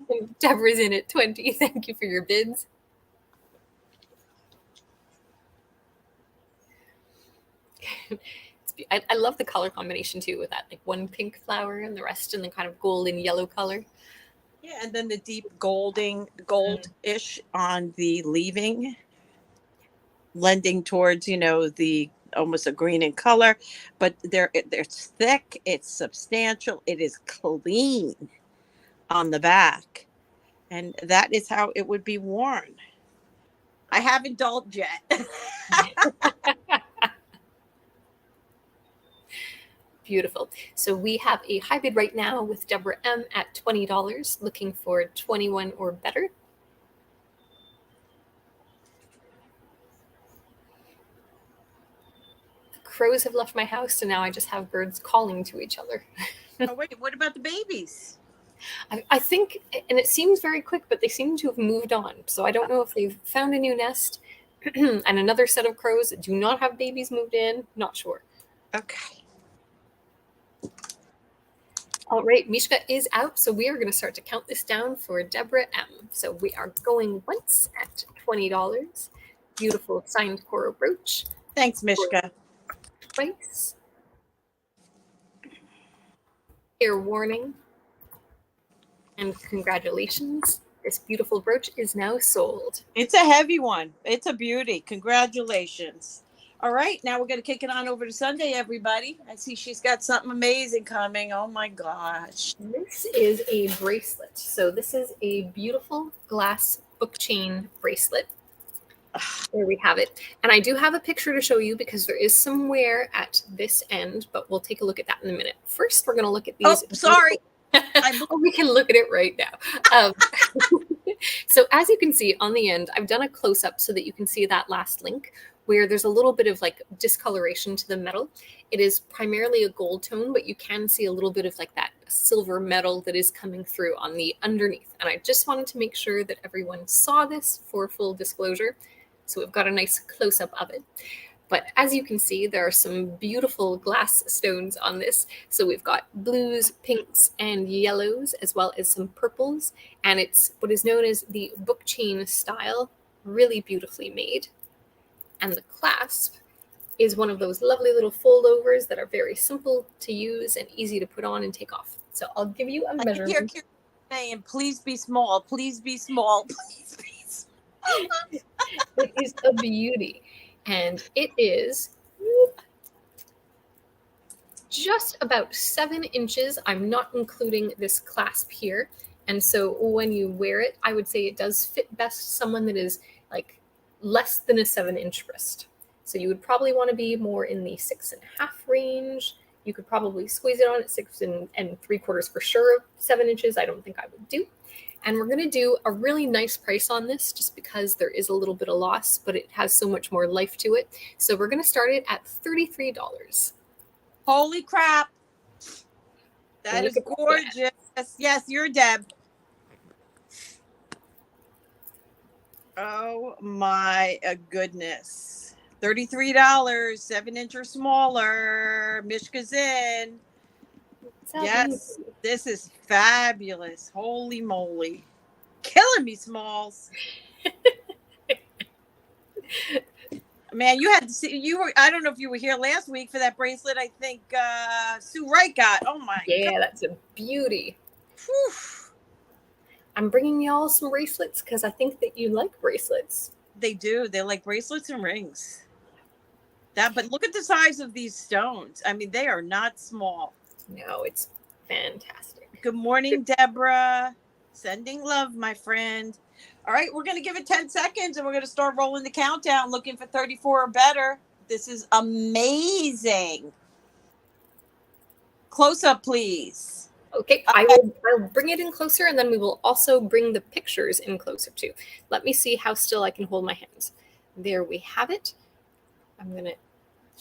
and Deborah's in at 20. Thank you for your bids. I love the color combination too, with that like one pink flower and the rest in the kind of gold and yellow color. Yeah, and then the deep goldish on the leaving, lending towards, the almost a green in color, but it's thick, it's substantial, it is clean on the back, and that is how it would be worn. I haven't indulged yet. Beautiful. So we have a high bid right now with Deborah M at $20, looking for 21 or better. Crows have left my house, and now I just have birds calling to each other. Oh, wait, what about the babies? I think, and it seems very quick, but they seem to have moved on. So I don't know if they've found a new nest and another set of crows that do not have babies moved in. Not sure. Okay. All right, Mishka is out, so we are going to start to count this down for Deborah M. So we are going once at $20. Beautiful signed Coro brooch. Thanks, Mishka. Twice. Fair warning. And congratulations. This beautiful brooch is now sold. It's a heavy one. It's a beauty. Congratulations. All right, now we're going to kick it on over to Sundae, everybody. I see she's got something amazing coming. Oh, my gosh. This is a bracelet. So this is a beautiful glass book chain bracelet. There we have it. And I do have a picture to show you because there is some wear at this end, but we'll take a look at that in a minute. First, we're going to look at these. Oh, sorry. We can look at it right now. So as you can see on the end, I've done a close-up so that you can see that last link where there's a little bit of like discoloration to the metal. It is primarily a gold tone, but you can see a little bit of like that silver metal that is coming through on the underneath. And I just wanted to make sure that everyone saw this for full disclosure. So we've got a nice close-up of it. But as you can see, there are some beautiful glass stones on this. So we've got blues, pinks, and yellows, as well as some purples. And it's what is known as the book chain style, really beautifully made. And the clasp is one of those lovely little foldovers that are very simple to use and easy to put on and take off. So I'll give you a measurement. Here, saying, please be small, please be small, please be small. It is a beauty. And it is just about 7 inches. I'm not including this clasp here. And so when you wear it, I would say it does fit best someone that is like less than a 7-inch wrist. So you would probably want to be more in the 6.5 range. You could probably squeeze it on at 6 3/4 for sure. 7 inches, I don't think I would do. And we're going to do a really nice price on this just because there is a little bit of loss, but it has so much more life to it. So we're going to start it at $33. Holy crap. That is Look at gorgeous. Yes, you're Deb. Oh my goodness. $33, 7-inch or smaller. Mishka's in. Yes, this is fabulous. Holy moly. Killing me, Smalls. Man, you had to see, I don't know if you were here last week for that bracelet. I think Sue Wright got. Oh my God. That's a beauty. Whew. I'm bringing y'all some bracelets because I think that you like bracelets. They do. They like bracelets and rings. But look at the size of these stones. I mean, they are not small. No, it's fantastic. Good morning, Deborah. Sending love, my friend. All right, we're going to give it 10 seconds and we're going to start rolling the countdown, looking for 34 or better. This is amazing. Close up, please. Okay, I'll bring it in closer, and then we will also bring the pictures in closer too. Let me see how still I can hold my hands. There we have it. I'm going to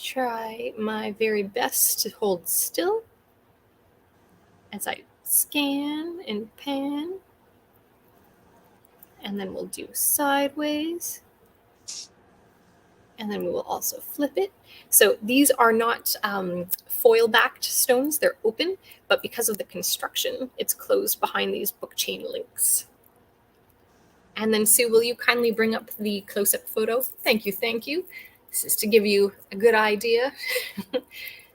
try my very best to hold still as I scan and pan. And then we'll do sideways. And then we will also flip it. So these are not foil-backed stones. They're open, but because of the construction, it's closed behind these book chain links. And then, Sue, will you kindly bring up the close-up photo? Thank you, thank you. This is to give you a good idea.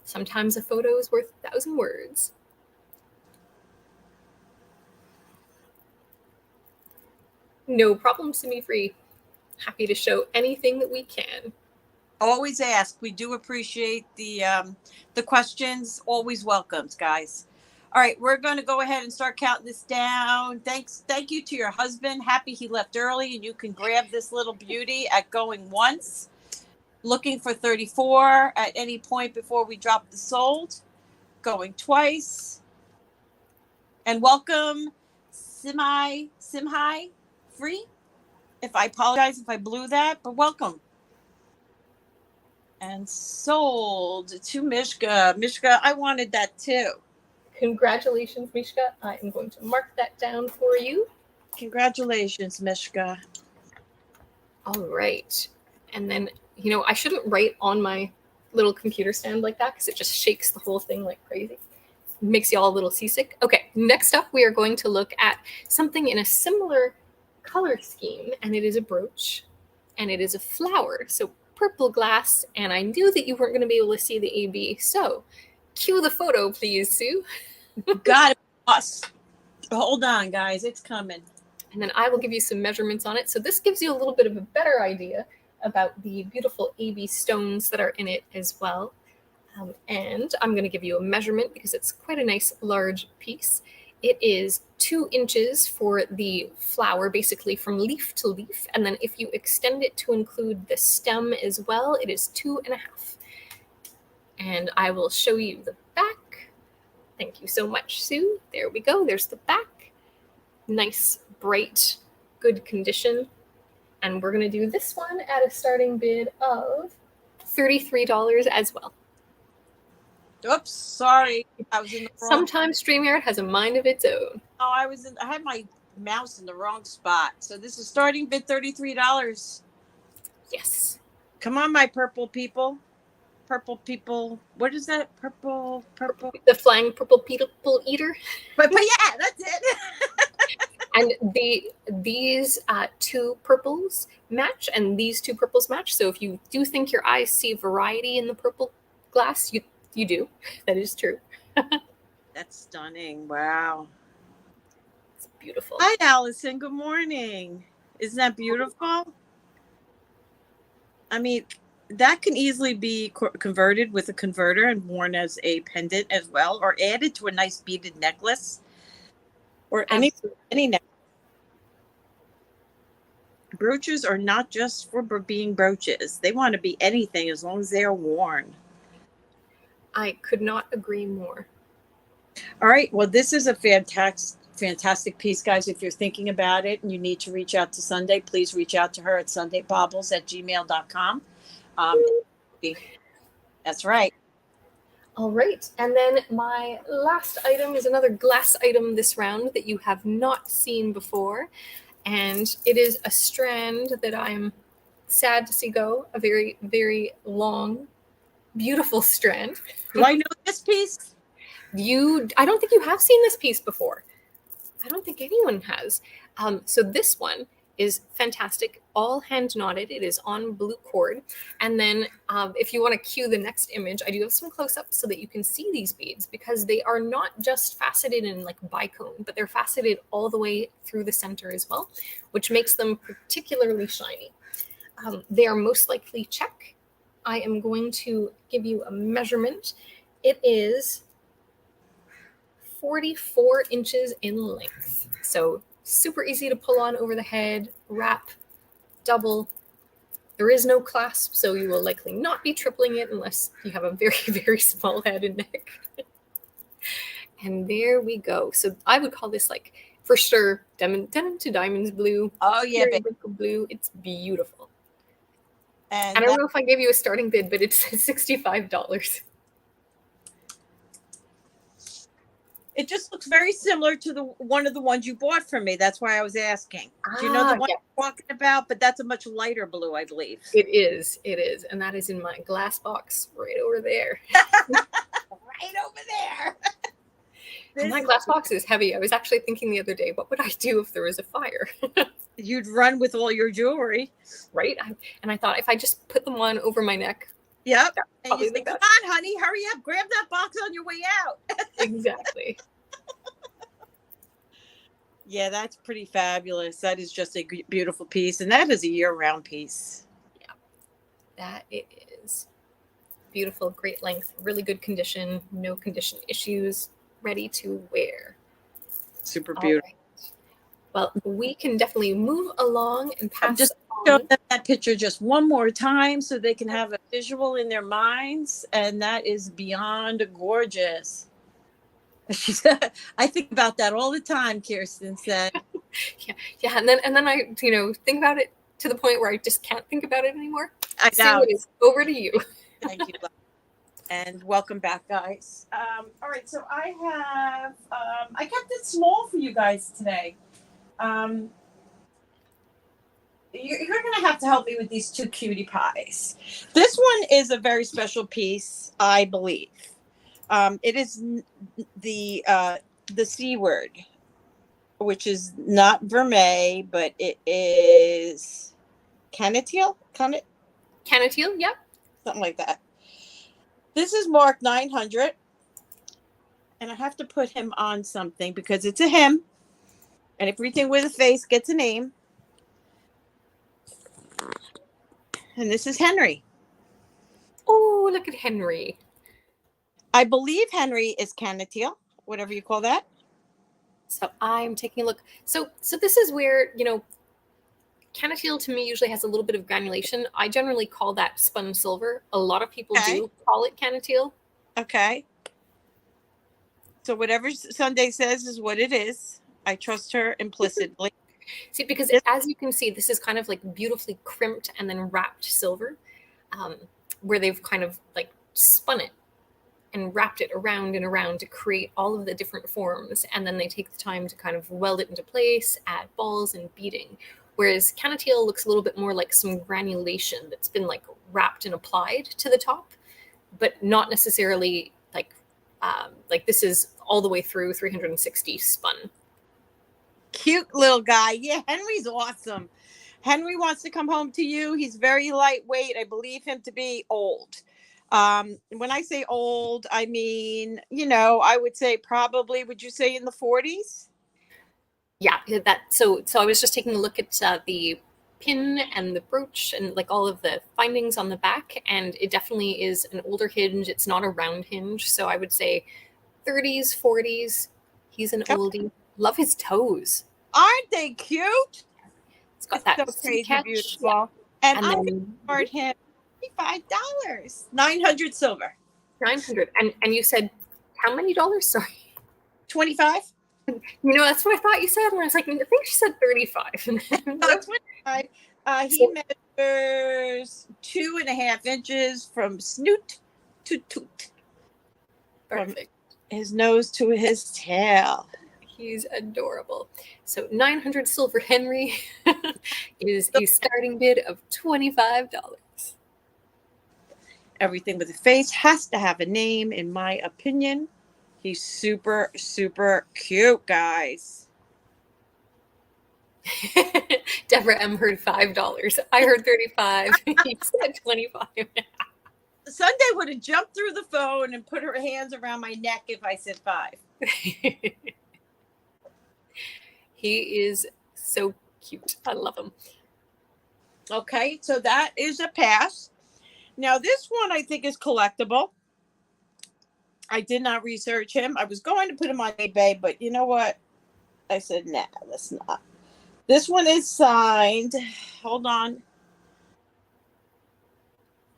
Sometimes a photo is worth 1,000 words. No problem, Simi-Free. Happy to show anything that we can. Always ask. We do appreciate the questions. Always welcomed, guys. All right, we're going to go ahead and start counting this down. Thank you to your husband. Happy he left early, and you can grab this little beauty at going once. Looking for 34 at any point before we drop the sold. Going twice. And welcome, Simhai Free. If I apologize if I blew that, but welcome. And sold to Mishka. Mishka, I wanted that too. Congratulations, Mishka. I am going to mark that down for you. Congratulations, Mishka. All right. And then, I shouldn't write on my little computer stand like that because it just shakes the whole thing like crazy. Makes you all a little seasick. Okay, next up we are going to look at something in a similar color scheme, and it is a brooch, and it is a flower. So purple glass, and I knew that you weren't going to be able to see the AB. So cue the photo, please, Sue. Got it. Hold on, guys. It's coming. And then I will give you some measurements on it. So this gives you a little bit of a better idea about the beautiful AB stones that are in it as well. And I'm going to give you a measurement because it's quite a nice large piece. It is 2 inches for the flower, basically from leaf to leaf. And then if you extend it to include the stem as well, it is 2.5. And I will show you the back. Thank you so much, Sue. There we go. There's the back. Nice, bright, good condition. And we're going to do this one at a starting bid of $33 as well. Oops, sorry. I was in the wrong. Sometimes StreamYard has a mind of its own. Oh, I had my mouse in the wrong spot. So this is starting bid $33. Yes. Come on, my purple people. Purple people. What is that? Purple. The flying purple people eater. But yeah, that's it. And these 2 purples match, and these 2 purples match. So if you do think your eyes see variety in the purple glass, you do. That is true. That's stunning. Wow. It's beautiful. Hi, Allison. Good morning. Isn't that beautiful? I mean, that can easily be converted with a converter and worn as a pendant as well, or added to a nice beaded necklace or any necklace. Brooches are not just for being brooches. They want to be anything as long as they are worn. I could not agree more. All right. Well, this is a fantastic piece, guys. If you're thinking about it and you need to reach out to Sundae, please reach out to her at SundaeBaubles@gmail.com. Um, that's right. All right. And then my last item is another glass item this round that you have not seen before. And it is a strand that I'm sad to see go, a very, very long, beautiful strand. Do I know this piece? I don't think you have seen this piece before. I don't think anyone has. So this one is fantastic, all hand knotted. It is on blue cord. And then if you want to cue the next image, I do have some close-ups so that you can see these beads, because they are not just faceted in like bicone, but they're faceted all the way through the center as well, which makes them particularly shiny. They are most likely check. I am going to give you a measurement. It is 44 inches in length. So super easy to pull on over the head, wrap, double. There is no clasp, so you will likely not be tripling it unless you have a very, very small head and neck. And there we go. So I would call this like, for sure, denim to diamonds blue. Oh, yeah, baby. Blue. It's beautiful. And I don't know if I gave you a starting bid, but it's $65. It just looks very similar to one of the ones you bought from me. That's why I was asking. Do you know the one I'm talking about? But that's a much lighter blue, I believe. It is. And that is in my glass box right over there. Right over there. And my glass box is heavy. I was actually thinking the other day, what would I do if there was a fire? You'd run with all your jewelry. Right? And I thought if I just put them on over my neck. Yep. And you say, come on, honey, hurry up. Grab that box on your way out. Exactly. Yeah, that's pretty fabulous. That is just a beautiful piece. And that is a year-round piece. Yeah, that it is. Beautiful, great length, really good condition, no condition issues, ready to wear. Super beautiful. Right. Well, we can definitely move along and pass. I'm just show them that picture just one more time so they can have a visual in their minds, and that is beyond gorgeous. I think about that all the time, Kirsten said. Yeah, and then I think about it to the point where I just can't think about it anymore. I know. Sue, it's over to you. Thank you. And welcome back, guys. All right, so I have I kept it small for you guys today. You're going to have to help me with these two cutie pies. This one is a very special piece, I believe. It is the C word, which is not vermeil, but it is canetille? Canetille, yep. Something like that. This is marked 900. And I have to put him on something because it's a him. And everything with a face gets a name. And this is Henry. Oh, look at Henry. I believe Henry is canetille, whatever you call that. So I'm taking a look. So this is where, canetille to me usually has a little bit of granulation. I generally call that spun silver. A lot of people do call it canetille. Okay. So whatever Sundae says is what it is. I trust her implicitly. See, because as you can see, this is kind of like beautifully crimped and then wrapped silver, where they've kind of like spun it and wrapped it around and around to create all of the different forms. And then they take the time to kind of weld it into place, add balls and beading. Whereas canetille looks a little bit more like some granulation that's been like wrapped and applied to the top, but not necessarily like this is all the way through 360 spun. Cute little guy. Yeah, Henry's awesome. Henry wants to come home to you. He's very lightweight. I believe him to be old. When I say old, I mean, I would say probably, would you say in the 40s? Yeah, so I was just taking a look at the pin and the brooch and like all of the findings on the back, and it definitely is an older hinge. It's not a round hinge, so I would say 30s, 40s. He's an oldie. Love his toes. Aren't they cute? It's got that so crazy catch. Beautiful. Yeah. And I'm going to charge him $55. 900 silver. $900. And you said how many dollars? Sorry. 25? That's what I thought you said. And I was like, I think she said 35. 25. He measures 2.5 inches from snoot to toot. Perfect. From his nose to his tail. He's adorable. So 900 silver Henry is a starting bid of $25. Everything with a face has to have a name, in my opinion. He's super, super cute, guys. Deborah M. heard $5. I heard 35. He said 25. Sundae would have jumped through the phone and put her hands around my neck if I said 5. He is so cute. I love him. Okay, so that is a pass. Now, this one I think is collectible. I did not research him. I was going to put him on eBay, but you know what? I said, nah, let's not. This one is signed. Hold on.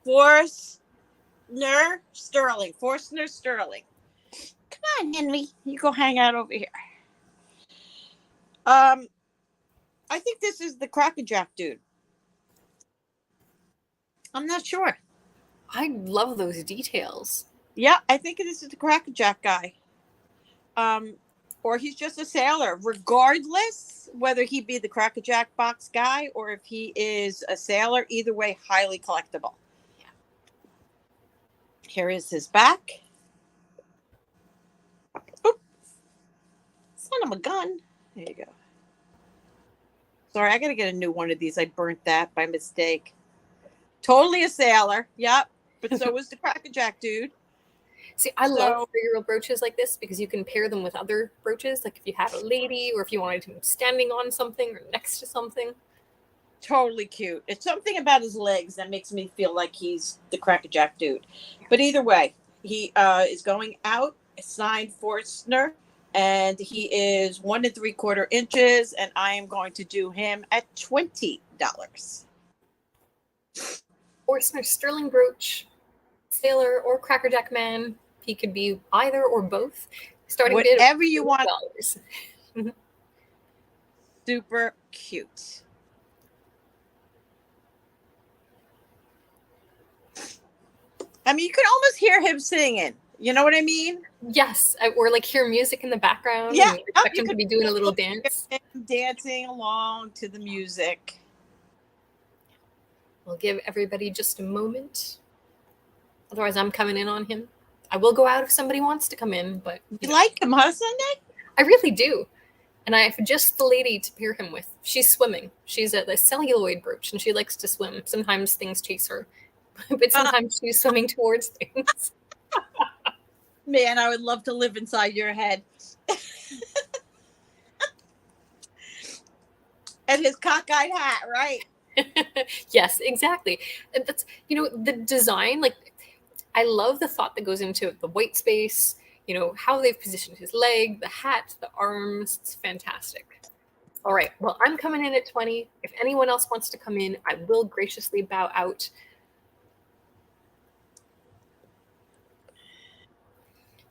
Forstner Sterling. Forstner Sterling. Come on, Henry. You go hang out over here. I think this is the Cracker Jack dude. I'm not sure. I love those details. Yeah, I think this is the Cracker Jack guy. Or he's just a sailor. Regardless, whether he be the Cracker Jack box guy or if he is a sailor, either way, highly collectible. Yeah. Here is his back. Oop. Son of a gun. There you go. Sorry, I got to get a new one of these. I burnt that by mistake. Totally a sailor. Yep. But so was the Cracker Jack dude. See, I love 3-year-old brooches like this because you can pair them with other brooches. Like if you had a lady or if you wanted him standing on something or next to something. Totally cute. It's something about his legs that makes me feel like he's the Cracker Jack dude. But either way, he is going out, signed Forstner, and he is 1 3/4 inches, and I am going to do him at $20. Forstner Sterling brooch, sailor or Cracker Jack man. He could be either or both. Starting whatever bid you want. Super cute. I mean, you could almost hear him singing. You know what I mean? Yes, or like hear music in the background. Yeah, and expect him to be doing a little dance. Dancing along to the music. We'll give everybody just a moment. Otherwise, I'm coming in on him. I will go out if somebody wants to come in, but you like him, huh, Sundae? I really do. And I have just the lady to pair him with. She's swimming. She's at the celluloid brooch, and she likes to swim. Sometimes things chase her, but sometimes she's swimming towards things. Man, I would love to live inside your head. And his cockeyed hat, right? Yes, exactly. And that's, the design, like, I love the thought that goes into the white space, how they've positioned his leg, the hat, the arms. It's fantastic. All right. Well, I'm coming in at 20. If anyone else wants to come in, I will graciously bow out.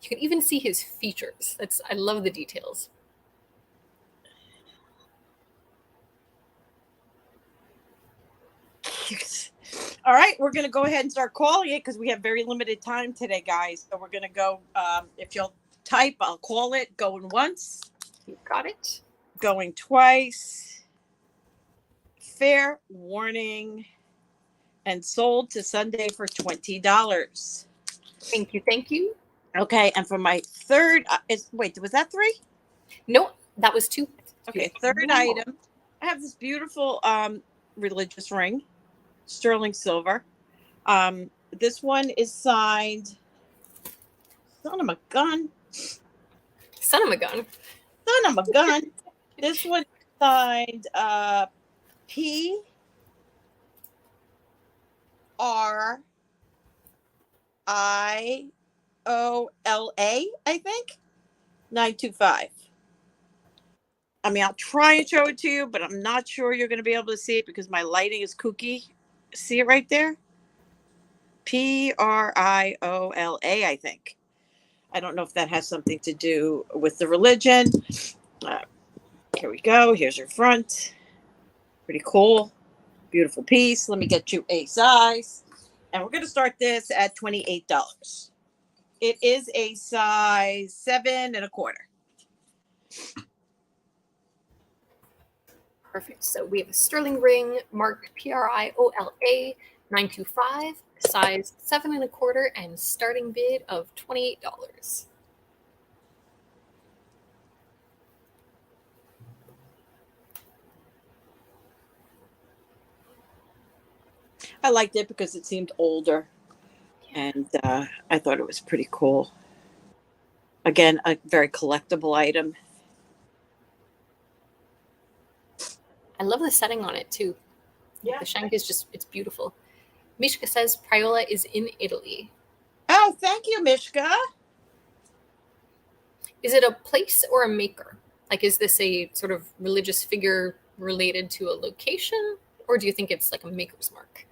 You can even see his features. I love the details. All right, we're going to go ahead and start calling it because we have very limited time today, guys. So we're going to go, if you'll type, I'll call it. Going once. You got it. Going twice. Fair warning. And sold to Sundae for $20. Thank you. Thank you. Okay, and for my third, wait, was that 3? No, that was 2. Okay, third item. I have this beautiful religious ring. Sterling silver. This one is signed. Son of a gun. Son of a gun. Son of a gun. This one is signed PRIOLA, I think. 925. I mean, I'll try and show it to you, but I'm not sure you're going to be able to see it because my lighting is kooky. See it right there? Priola, I think. I don't know if that has something to do with the religion. Uh, Here we go. Here's your front. Pretty cool. Beautiful piece. Let me get you a size. And we're going to start this at $28. It is a size 7 1/4. Perfect. So we have a sterling ring marked PRIOLA 925, size 7 1/4, and starting bid of $28. I liked it because it seemed older, and I thought it was pretty cool. Again, a very collectible item. I love the setting on it too. Yeah. The shank is just, it's beautiful. Mishka says Priola is in Italy. Oh, thank you, Mishka. Is it a place or a maker? Like, is this a sort of religious figure related to a location? Or do you think it's like a maker's mark?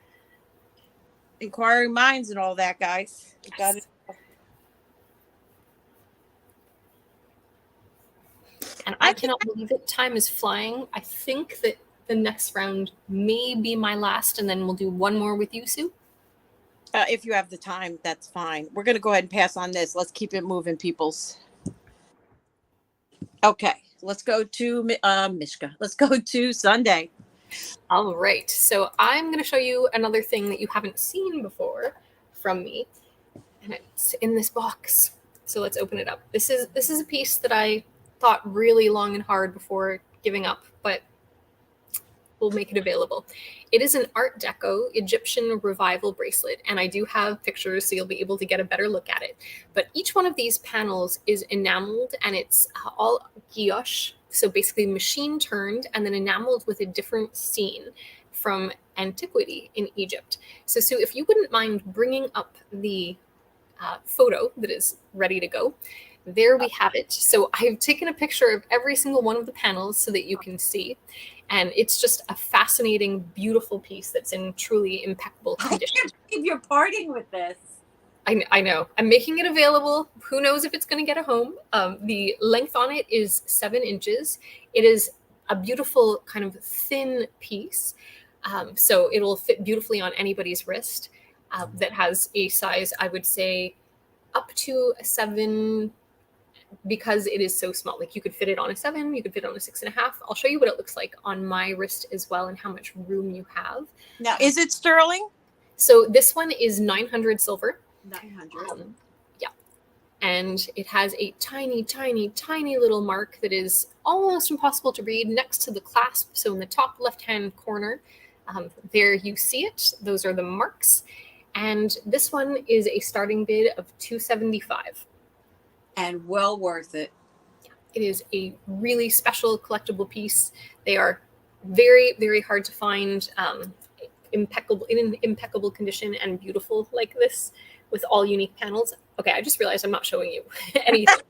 Inquiring minds and all that, guys. You got it. And I cannot believe it. Time is flying. I think that the next round may be my last, and then we'll do one more with you, Sue. If you have the time, that's fine. We're going to go ahead and pass on this. Let's keep it moving, peoples. Okay, let's go to Mishka. Let's go to Sundae. All right. So I'm going to show you another thing that you haven't seen before from me, and it's in this box. So let's open it up. This is a piece that I thought really long and hard before giving up, but we'll make it available. It is an Art Deco Egyptian Revival bracelet, and I do have pictures so you'll be able to get a better look at it. But each one of these panels is enameled, and it's all guilloche, so basically machine turned and then enameled with a different scene from antiquity in Egypt. So Sue, if you wouldn't mind bringing up the photo that is ready to go. There we have it. So I've taken a picture of every single one of the panels so that you can see. And it's just a fascinating, beautiful piece that's in truly impeccable condition. I can't believe you're parting with this. I know. I'm making it available. Who knows if it's going to get a home. The length on it is 7 inches. It is a beautiful kind of thin piece. So it'll fit beautifully on anybody's wrist that has a size, I would say, up to a 7, because it is so small. Like, you could fit it on a 7, you could fit it on a 6.5. I'll show you what it looks like on my wrist as well and how much room you have. Now, is it sterling? So this one is 900 silver. 900. Yeah. And it has a tiny, tiny, tiny little mark that is almost impossible to read next to the clasp. So in the top left-hand corner, there you see it. Those are the marks. And this one is a starting bid of $275. And well worth it. It is a really special collectible piece. They are very, very hard to find, impeccable, in impeccable condition and beautiful like this with all unique panels. Okay, I just realized I'm not showing you anything.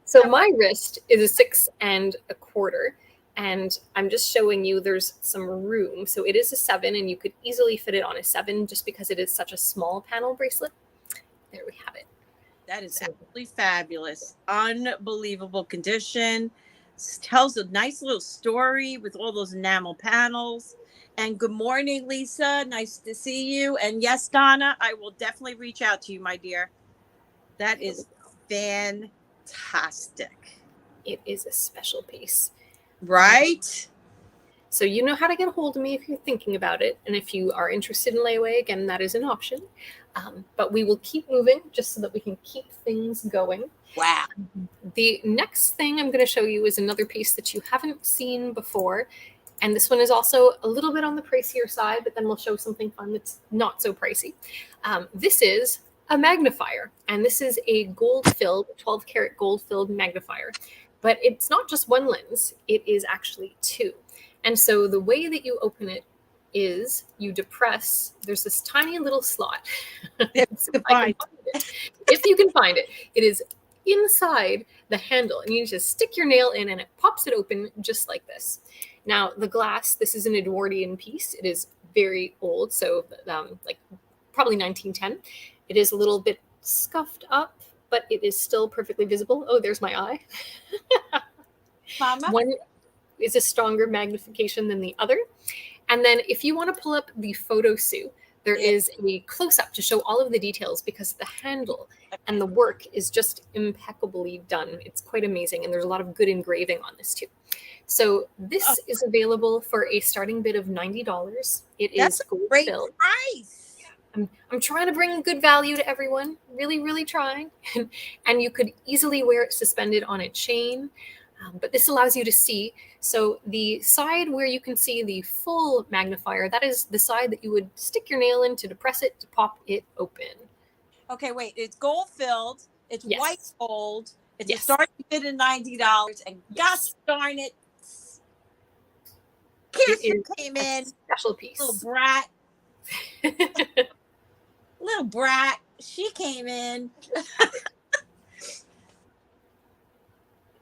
So my wrist is a 6 1/4, and I'm just showing you there's some room. So it is a 7, and you could easily fit it on a 7 just because it is such a small panel bracelet. There we have it. That is absolutely fabulous. Unbelievable condition. Tells a nice little story with all those enamel panels. And good morning, Lisa. Nice to see you. And yes, Donna, I will definitely reach out to you, my dear. That is fantastic. It is a special piece. Right? So you know how to get a hold of me if you're thinking about it. And if you are interested in layaway, again, that is an option. But we will keep moving just so that we can keep things going. Wow. The next thing I'm going to show you is another piece that you haven't seen before. And this one is also a little bit on the pricier side, but then we'll show something fun that's not so pricey. This is a magnifier, and this is a gold-filled, 12-karat gold-filled magnifier. But it's not just one lens, it is actually 2. And so the way that you open it is you depress, there's this tiny little slot. If you can find it, it is inside the handle, and you just stick your nail in and it pops it open just like this. Now the glass, this is an Edwardian piece. It is very old, so like probably 1910. It is a little bit scuffed up, but it is still perfectly visible. Oh, there's my eye. Mama. One is a stronger magnification than the other. And then if you want to pull up the photo, Sue, there is a close-up to show all of the details because the handle and the work is just impeccably done. It's quite amazing, and there's a lot of good engraving on this too. So this is available for a starting bid of $90. It is gold Great filled. price. I'm trying to bring good value to everyone, really trying. And you could easily wear it suspended on a chain, but this allows you to see. So the side where you can see the full magnifier, that is the side that you would stick your nail in to depress it to pop it open. Okay, wait. It's gold filled. It's white gold. It's a starting bid of $90. And gosh darn it, Kirsten came in. Special piece. Little brat. Little brat. She came in.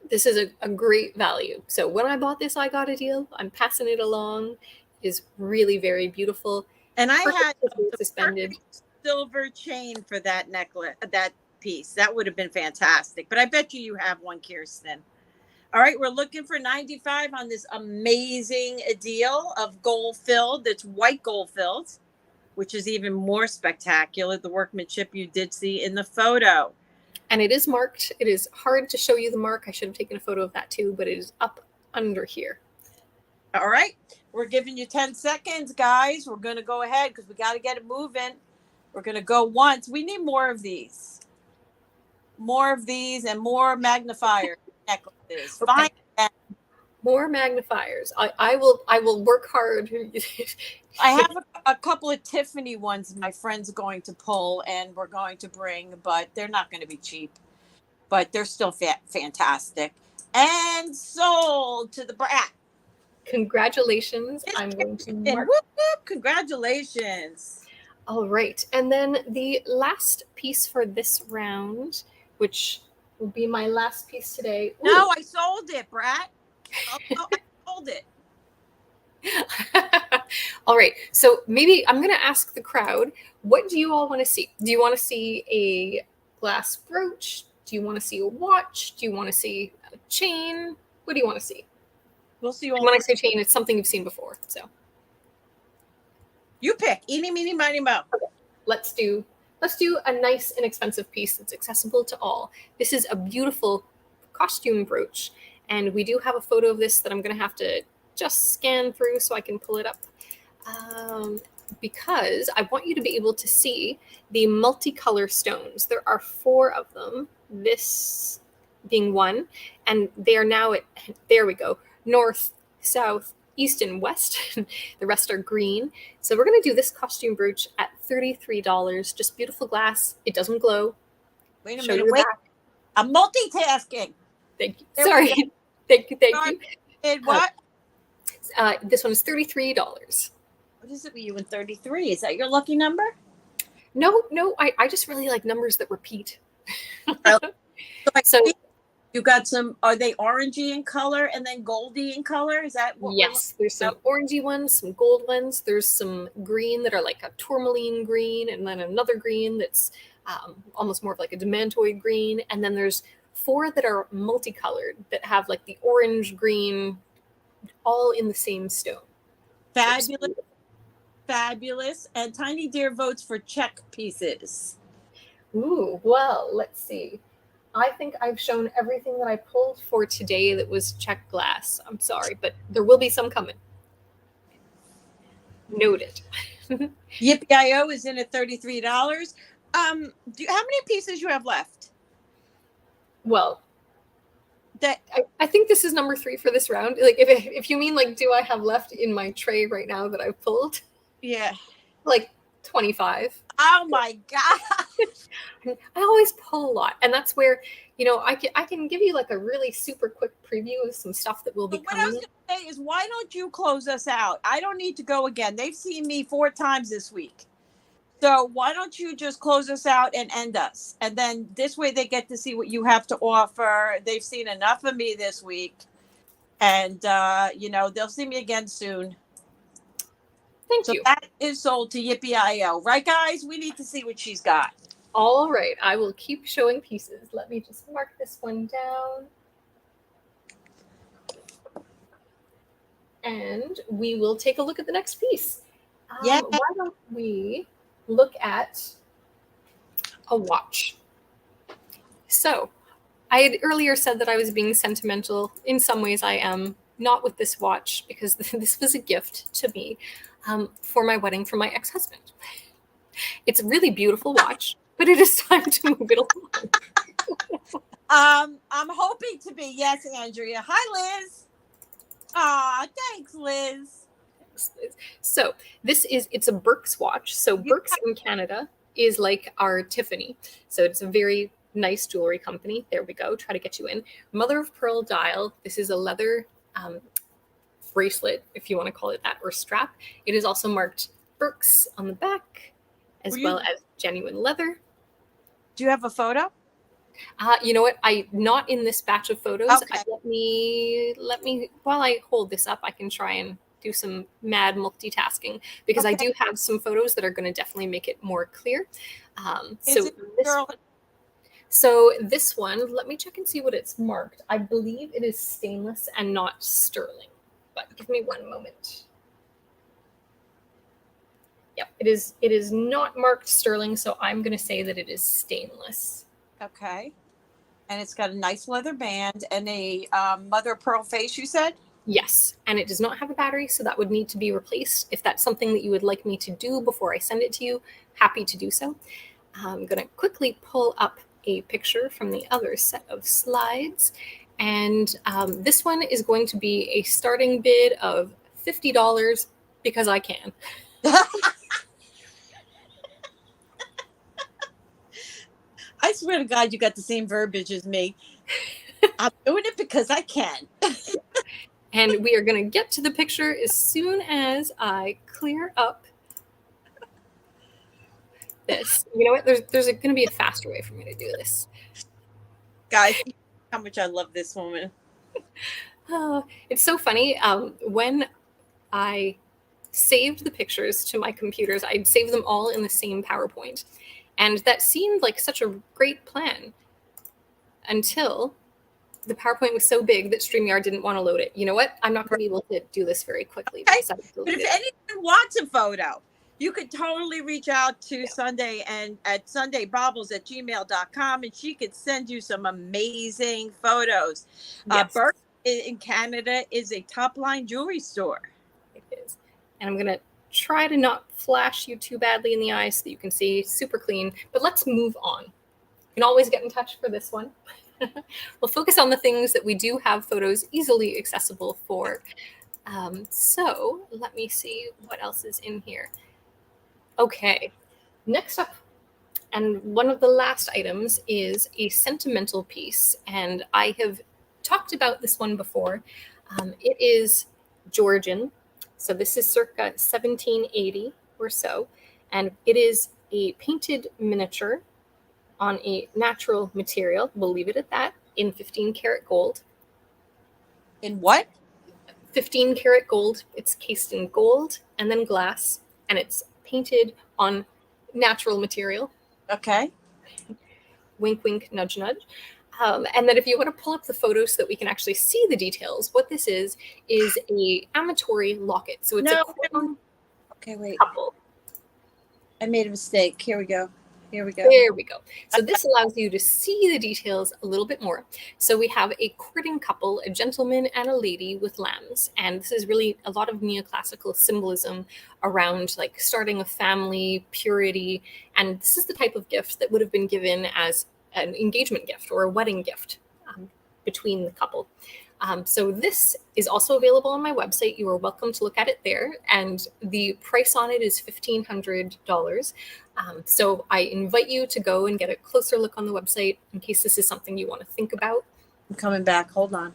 This is a great value. So when I bought this, I got a deal. I'm passing it along. It is really very beautiful. And I had a suspended silver chain for that necklace, that piece. That would have been fantastic. But I bet you have one, Kirsten. All right, we're looking for $95 on this amazing deal of gold filled. That's white gold filled, which is even more spectacular. The workmanship you did see in the photo. And it is marked. It is hard to show you the mark. I should have taken a photo of that too, but it is up under here. All right, we're giving you 10 seconds, guys. We're going to go ahead because we got to get it moving. We're going to go once. We need more of these. More of these and more magnifier necklaces. Okay. Fine. More magnifiers. I will work hard. I have a couple of Tiffany ones my friend's going to pull and we're going to bring, but they're not going to be cheap. But they're still fantastic. And sold to the brat. Congratulations. I'm going to mark. Whoop, whoop. Congratulations. All right. And then the last piece for this round, which will be my last piece today. Ooh. No, I sold it, brat. Oh, I sold it. All right. So maybe I'm going to ask the crowd, what do you all want to see? Do you want to see a glass brooch? Do you want to see a watch? Do you want to see a chain? What do you want to see? We'll see you all. When I say chain, it's something you've seen before. So you pick. Eeny, meeny, miny, mo. Okay. Let's do a nice, inexpensive piece that's accessible to all. This is a beautiful costume brooch. And we do have a photo of this that I'm going to have to just scan through so I can pull it up. Because I want you to be able to see the multicolor stones. There are 4 of them, this being one. And they are now at, there we go, north, south, east, and west. The rest are green. So we're going to do this costume brooch at $33. Just beautiful glass. It doesn't glow. Wait a minute. Wait. I'm multitasking. Thank you. Sorry. Thank you. And what? This one is $33. What is it with you in 33? Is that your lucky number? No. I just really like numbers that repeat. So you got some, are they orangey in color and then goldy in color? Is that what? Yes, there's some orangey ones, some gold ones. There's some green that are like a tourmaline green, and then another green that's almost more of like a demantoid green. And then there's 4 that are multicolored that have like the orange, green, all in the same stone. Fabulous. Fabulous. And Tiny Deer votes for check pieces. Ooh, well, let's see. I think I've shown everything that I pulled for today that was check glass. I'm sorry, but there will be some coming. Noted. Yippee-I-O is in at $33. How many pieces you have left? Well, I think this is number 3 for this round. Like, if you mean like, do I have left in my tray right now that I've pulled? Yeah, like 25. Oh my god! I always pull a lot, and that's where I can give you like a really super quick preview of some stuff that will be coming. What I was going to say is, why don't you close us out? I don't need to go again. They've seen me 4 times this week. So why don't you just close us out and end us? And then this way they get to see what you have to offer. They've seen enough of me this week. And, they'll see me again soon. Thank So you. that is sold to Yippee-I-O. Right, guys? We need to see what she's got. All right, I will keep showing pieces. Let me just mark this one down. And we will take a look at the next piece. Yeah. Why don't we look at a watch? So I had earlier said that I was being sentimental. In some ways I am, not with this watch, because this was a gift to me for my wedding from my ex-husband. It's a really beautiful watch, but it is time to move it along. I'm hoping to be. Yes, Andrea. Hi, Liz. Aw, thanks, Liz. So it's a Burke's watch. So Burke's in Canada is like our Tiffany. So it's a very nice jewelry company. There we go. Try to get you in. Mother of pearl dial. This is a leather bracelet, if you want to call it that, or strap. It is also marked Burke's on the back, as well as genuine leather. Do you have a photo? You know what? Not in this batch of photos. Okay. Let me while I hold this up, I can try and do some mad multitasking, because I do have some photos that are going to definitely make it more clear. So this one, let me check and see what it's marked. I believe it is stainless and not sterling, but give me one moment. Yep, it is not marked sterling, so I'm going to say that it is stainless. Okay. And it's got a nice leather band and a mother of pearl face, you said? Yes, and it does not have a battery, so that would need to be replaced. If that's something that you would like me to do before I send it to you, happy to do so. I'm going to quickly pull up a picture from the other set of slides. And this one is going to be a starting bid of $50 because I can. I swear to God, you got the same verbiage as me. I'm doing it because I can. And we are going to get to the picture as soon as I clear up this. You know what? There's going to be a faster way for me to do this. Guys, how much I love this woman. Oh, it's so funny. When I saved the pictures to my computers, I'd saved them all in the same PowerPoint. And that seemed like such a great plan until the PowerPoint was so big that StreamYard didn't want to load it. You know what? I'm not going to be able to do this very quickly. Okay. But if anyone wants a photo, you could totally reach out to Sundae and at SundaeBaubles@gmail.com, and she could send you some amazing photos. Yes. Burke in Canada is a top line jewelry store. It is. And I'm going to try to not flash you too badly in the eye so that you can see super clean. But let's move on. You can always get in touch for this one. We'll focus on the things that we do have photos easily accessible for. So let me see what else is in here. Okay, next up, and one of the last items is a sentimental piece. And I have talked about this one before. It is Georgian. So this is circa 1780 or so. And it is a painted miniature on a natural material. We'll leave it at that, in 15 karat gold. In what? 15 karat gold. It's cased in gold and then glass, and it's painted on natural material. Okay. Wink, wink, nudge, nudge. And then if you want to pull up the photos so that we can actually see the details, what this is a amatory locket. So it's a coin. Okay, wait. Couple. I made a mistake. Here we go. Here we go. There we go. So this allows you to see the details a little bit more. So we have a courting couple, a gentleman and a lady with lambs. And this is really a lot of neoclassical symbolism around like starting a family, purity. And this is the type of gift that would have been given as an engagement gift or a wedding gift between the couple. So this is also available on my website. You are welcome to look at it there. And the price on it is $1,500. So I invite you to go and get a closer look on the website in case this is something you want to think about. I'm coming back. Hold on.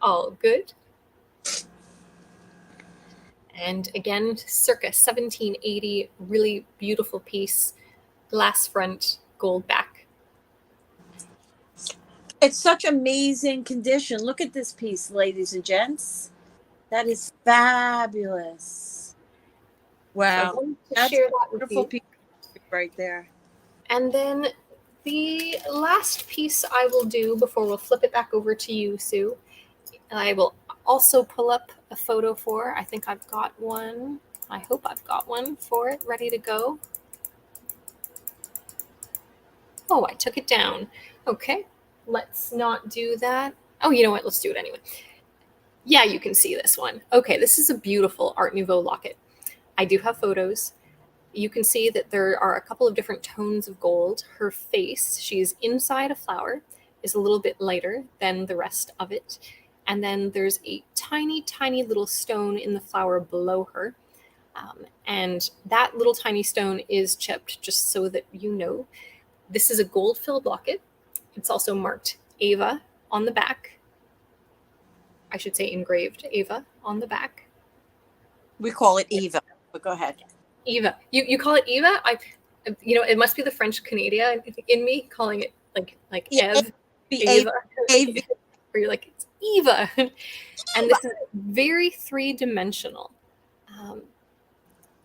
All good. And again, circa 1780, really beautiful piece, glass front, gold back. It's such amazing condition. Look at this piece, ladies and gents. That is fabulous. Wow. I wanted to That's share that with beautiful you. piece right there. And then the last piece I will do before we'll flip it back over to you, Sue, I will also pull up a photo for. I think I've got one. I hope I've got one for it ready to go. Oh, I took it down. Okay, let's not do that. Oh, you know what? Let's do it anyway. Yeah, you can see this one. Okay, this is a beautiful Art Nouveau locket. I do have photos. You can see that there are a couple of different tones of gold. Her face, she's inside a flower, is a little bit lighter than the rest of it. And then there's a tiny, tiny little stone in the flower below her. And that little tiny stone is chipped, just so that you know. This is a gold-filled locket. It's also marked Ava on the back. I should say engraved Ava on the back. We call it Eva, but go ahead. Eva. You call it Eva? It must be the French Canadian in me calling it like Yeah, Eve, Eva. Eva. Where you're like, it's Eva. And this is very three-dimensional.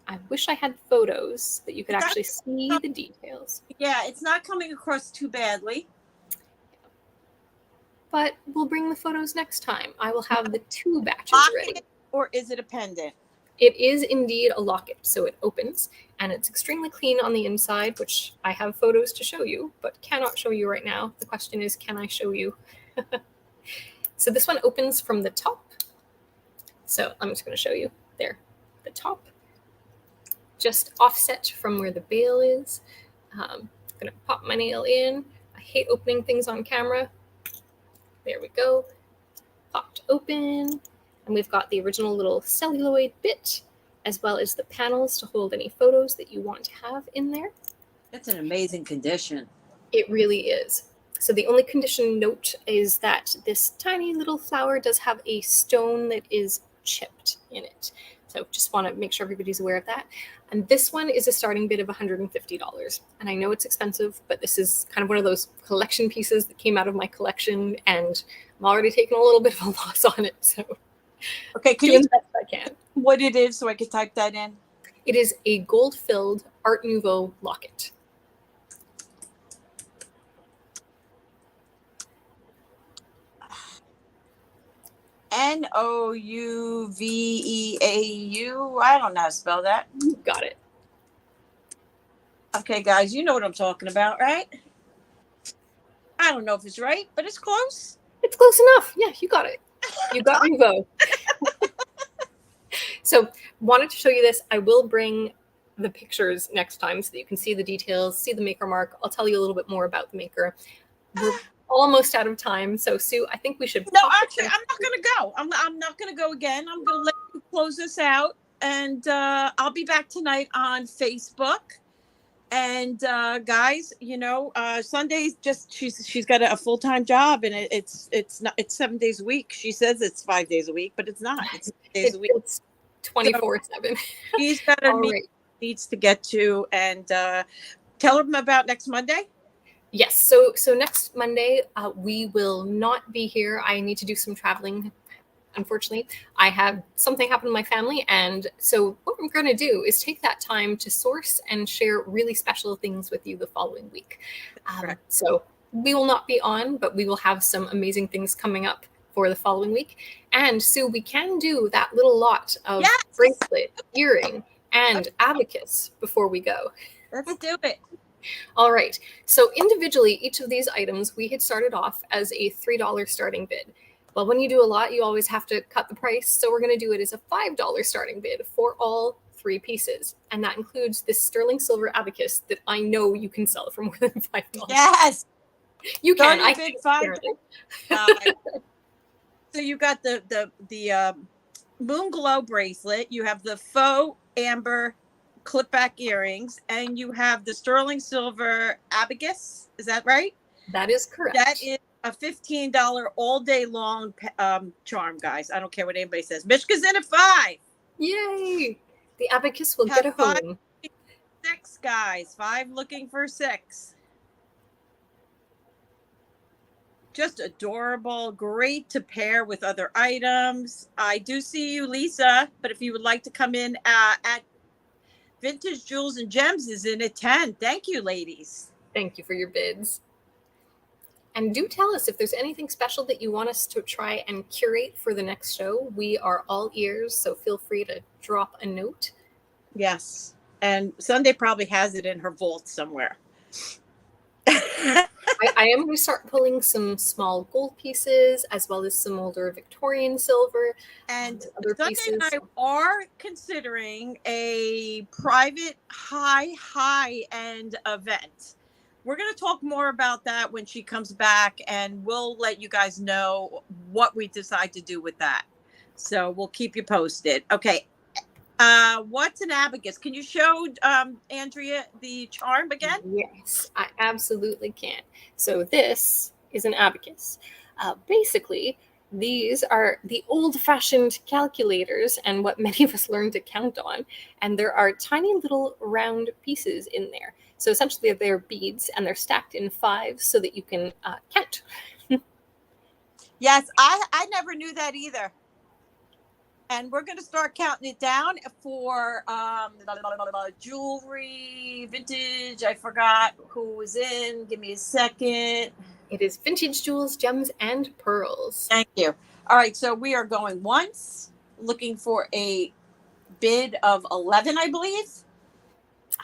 I wish I had photos that you could actually see the details. Yeah, it's not coming across too badly. But we'll bring the photos next time. I will have the 2 batches ready. Or is it a pendant? It is indeed a locket, so it opens, and it's extremely clean on the inside, which I have photos to show you, but cannot show you right now. The question is, can I show you? So this one opens from the top. So I'm just going to show you there, the top, just offset from where the bail is. I'm going to pop my nail in. I hate opening things on camera. There we go. Popped open. And we've got the original little celluloid bit, as well as the panels to hold any photos that you want to have in there. It's an amazing condition. It really is. So the only condition note is that this tiny little flower does have a stone that is chipped in it. So just want to make sure everybody's aware of that. And this one is a starting bid of $150. And I know it's expensive, but this is kind of one of those collection pieces that came out of my collection, and I'm already taking a little bit of a loss on it. So okay, can you do the best I can. What it is so I can type that in? It is a gold-filled Art Nouveau locket. Nouveau. I don't know how to spell that. You got it. Okay, guys, you know what I'm talking about, right? I don't know if it's right, but it's close. It's close enough. Yeah, you got it. You got Nouveau. So wanted to show you this. I will bring the pictures next time so that you can see the details, see the maker mark. I'll tell you a little bit more about the maker. We're almost out of time. So Sue, I think we should. No, actually, I'm not going to go. I'm not going to go again. I'm going to let you close this out. And I'll be back tonight on Facebook. And guys, Sunday's just she's got a full-time job, and it's 7 days a week. She says it's 5 days a week, but it's not. It's 6 days a week. It's 24/7. She's got a meeting needs to get to, and tell them about next Monday. Yes. So next Monday, we will not be here. I need to do some traveling. Unfortunately, I have something happen in my family. And so what I'm going to do is take that time to source and share really special things with you the following week. So we will not be on, but we will have some amazing things coming up for the following week. And Sue, we can do that little lot of bracelet, earring, and abacus before we go. Let's do it. All right. So individually, each of these items, we had started off as a $3 starting bid. Well, when you do a lot, you always have to cut the price. So we're going to do it as a $5 starting bid for all 3 pieces. And that includes this sterling silver abacus that I know you can sell for more than $5. Yes. You can. I bid $5. So you got the Moon Glow bracelet. You have the faux amber clip back earrings, and you have the sterling silver abacus. Is that right? That is correct. That is a $15 all day long charm, guys. I don't care what anybody says. Mishka's in at 5. Yay! The abacus will get a home. 6, guys. 5 looking for 6. Just adorable. Great to pair with other items. I do see you, Lisa, but if you would like to come in at Vintage Jewels and Gems is in at 10. Thank you, ladies. Thank you for your bids. And do tell us if there's anything special that you want us to try and curate for the next show. We are all ears, so feel free to drop a note. Yes. And Sundae probably has it in her vault somewhere. I am going to start pulling some small gold pieces as well as some older Victorian silver. And other Sundae pieces. and I are considering a private high-end event. We're going to talk more about that when she comes back, and we'll let you guys know what we decide to do with that. So we'll keep you posted. Okay. What's an abacus? Can you show Andrea the charm again? Yes, I absolutely can. So this is an abacus. Basically, these are the old-fashioned calculators and what many of us learned to count on. And there are tiny little round pieces in there. So essentially they're beads and they're stacked in 5 so that you can count. Yes, I never knew that either. And we're going to start counting it down for jewelry, vintage. I forgot who was in. Give me a second. It is Vintage Jewels, Gems, and Pearls. Thank you. All right, so we are going once, looking for a bid of 11, I believe.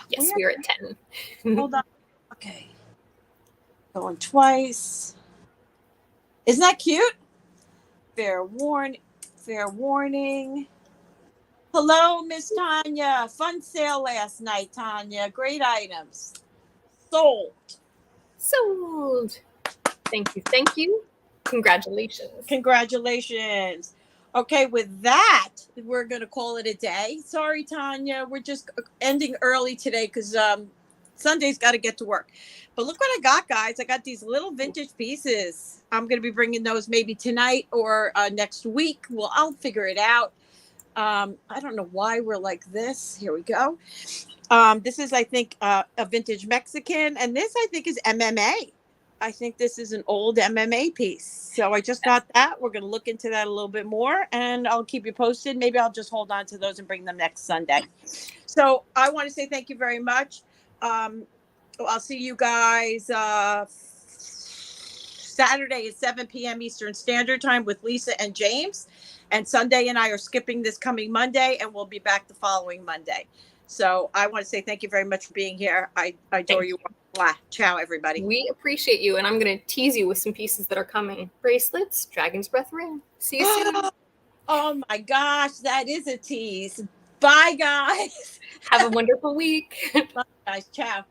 Yes, we are at 10. Hold on. Okay. Going twice. Isn't that cute? Fair warning. Hello, Miss Tanya. Fun sale last night, Tanya. Great items. Sold. Thank you. Congratulations. Okay, with that, we're going to call it a day. Sorry, Tanya. We're just ending early today because Sunday's got to get to work. But look what I got, guys. I got these little vintage pieces. I'm going to be bringing those maybe tonight or next week. Well, I'll figure it out. I don't know why we're like this. Here we go. This is, I think, a vintage Mexican. And this, I think, is MMA. I think this is an old MMA piece. So I just got that. We're going to look into that a little bit more, and I'll keep you posted. Maybe I'll just hold on to those and bring them next Sunday. So I want to say thank you very much. I'll see you guys Saturday at 7 p.m. Eastern Standard Time with Lisa and James. And Sunday and I are skipping this coming Monday, and we'll be back the following Monday. So I want to say thank you very much for being here. I adore you. Ciao, everybody. We appreciate you, and I'm going to tease you with some pieces that are coming. Bracelets, Dragon's Breath ring. See you soon. Oh my gosh, that is a tease. Bye, guys. Have a wonderful week. Bye, guys. Ciao.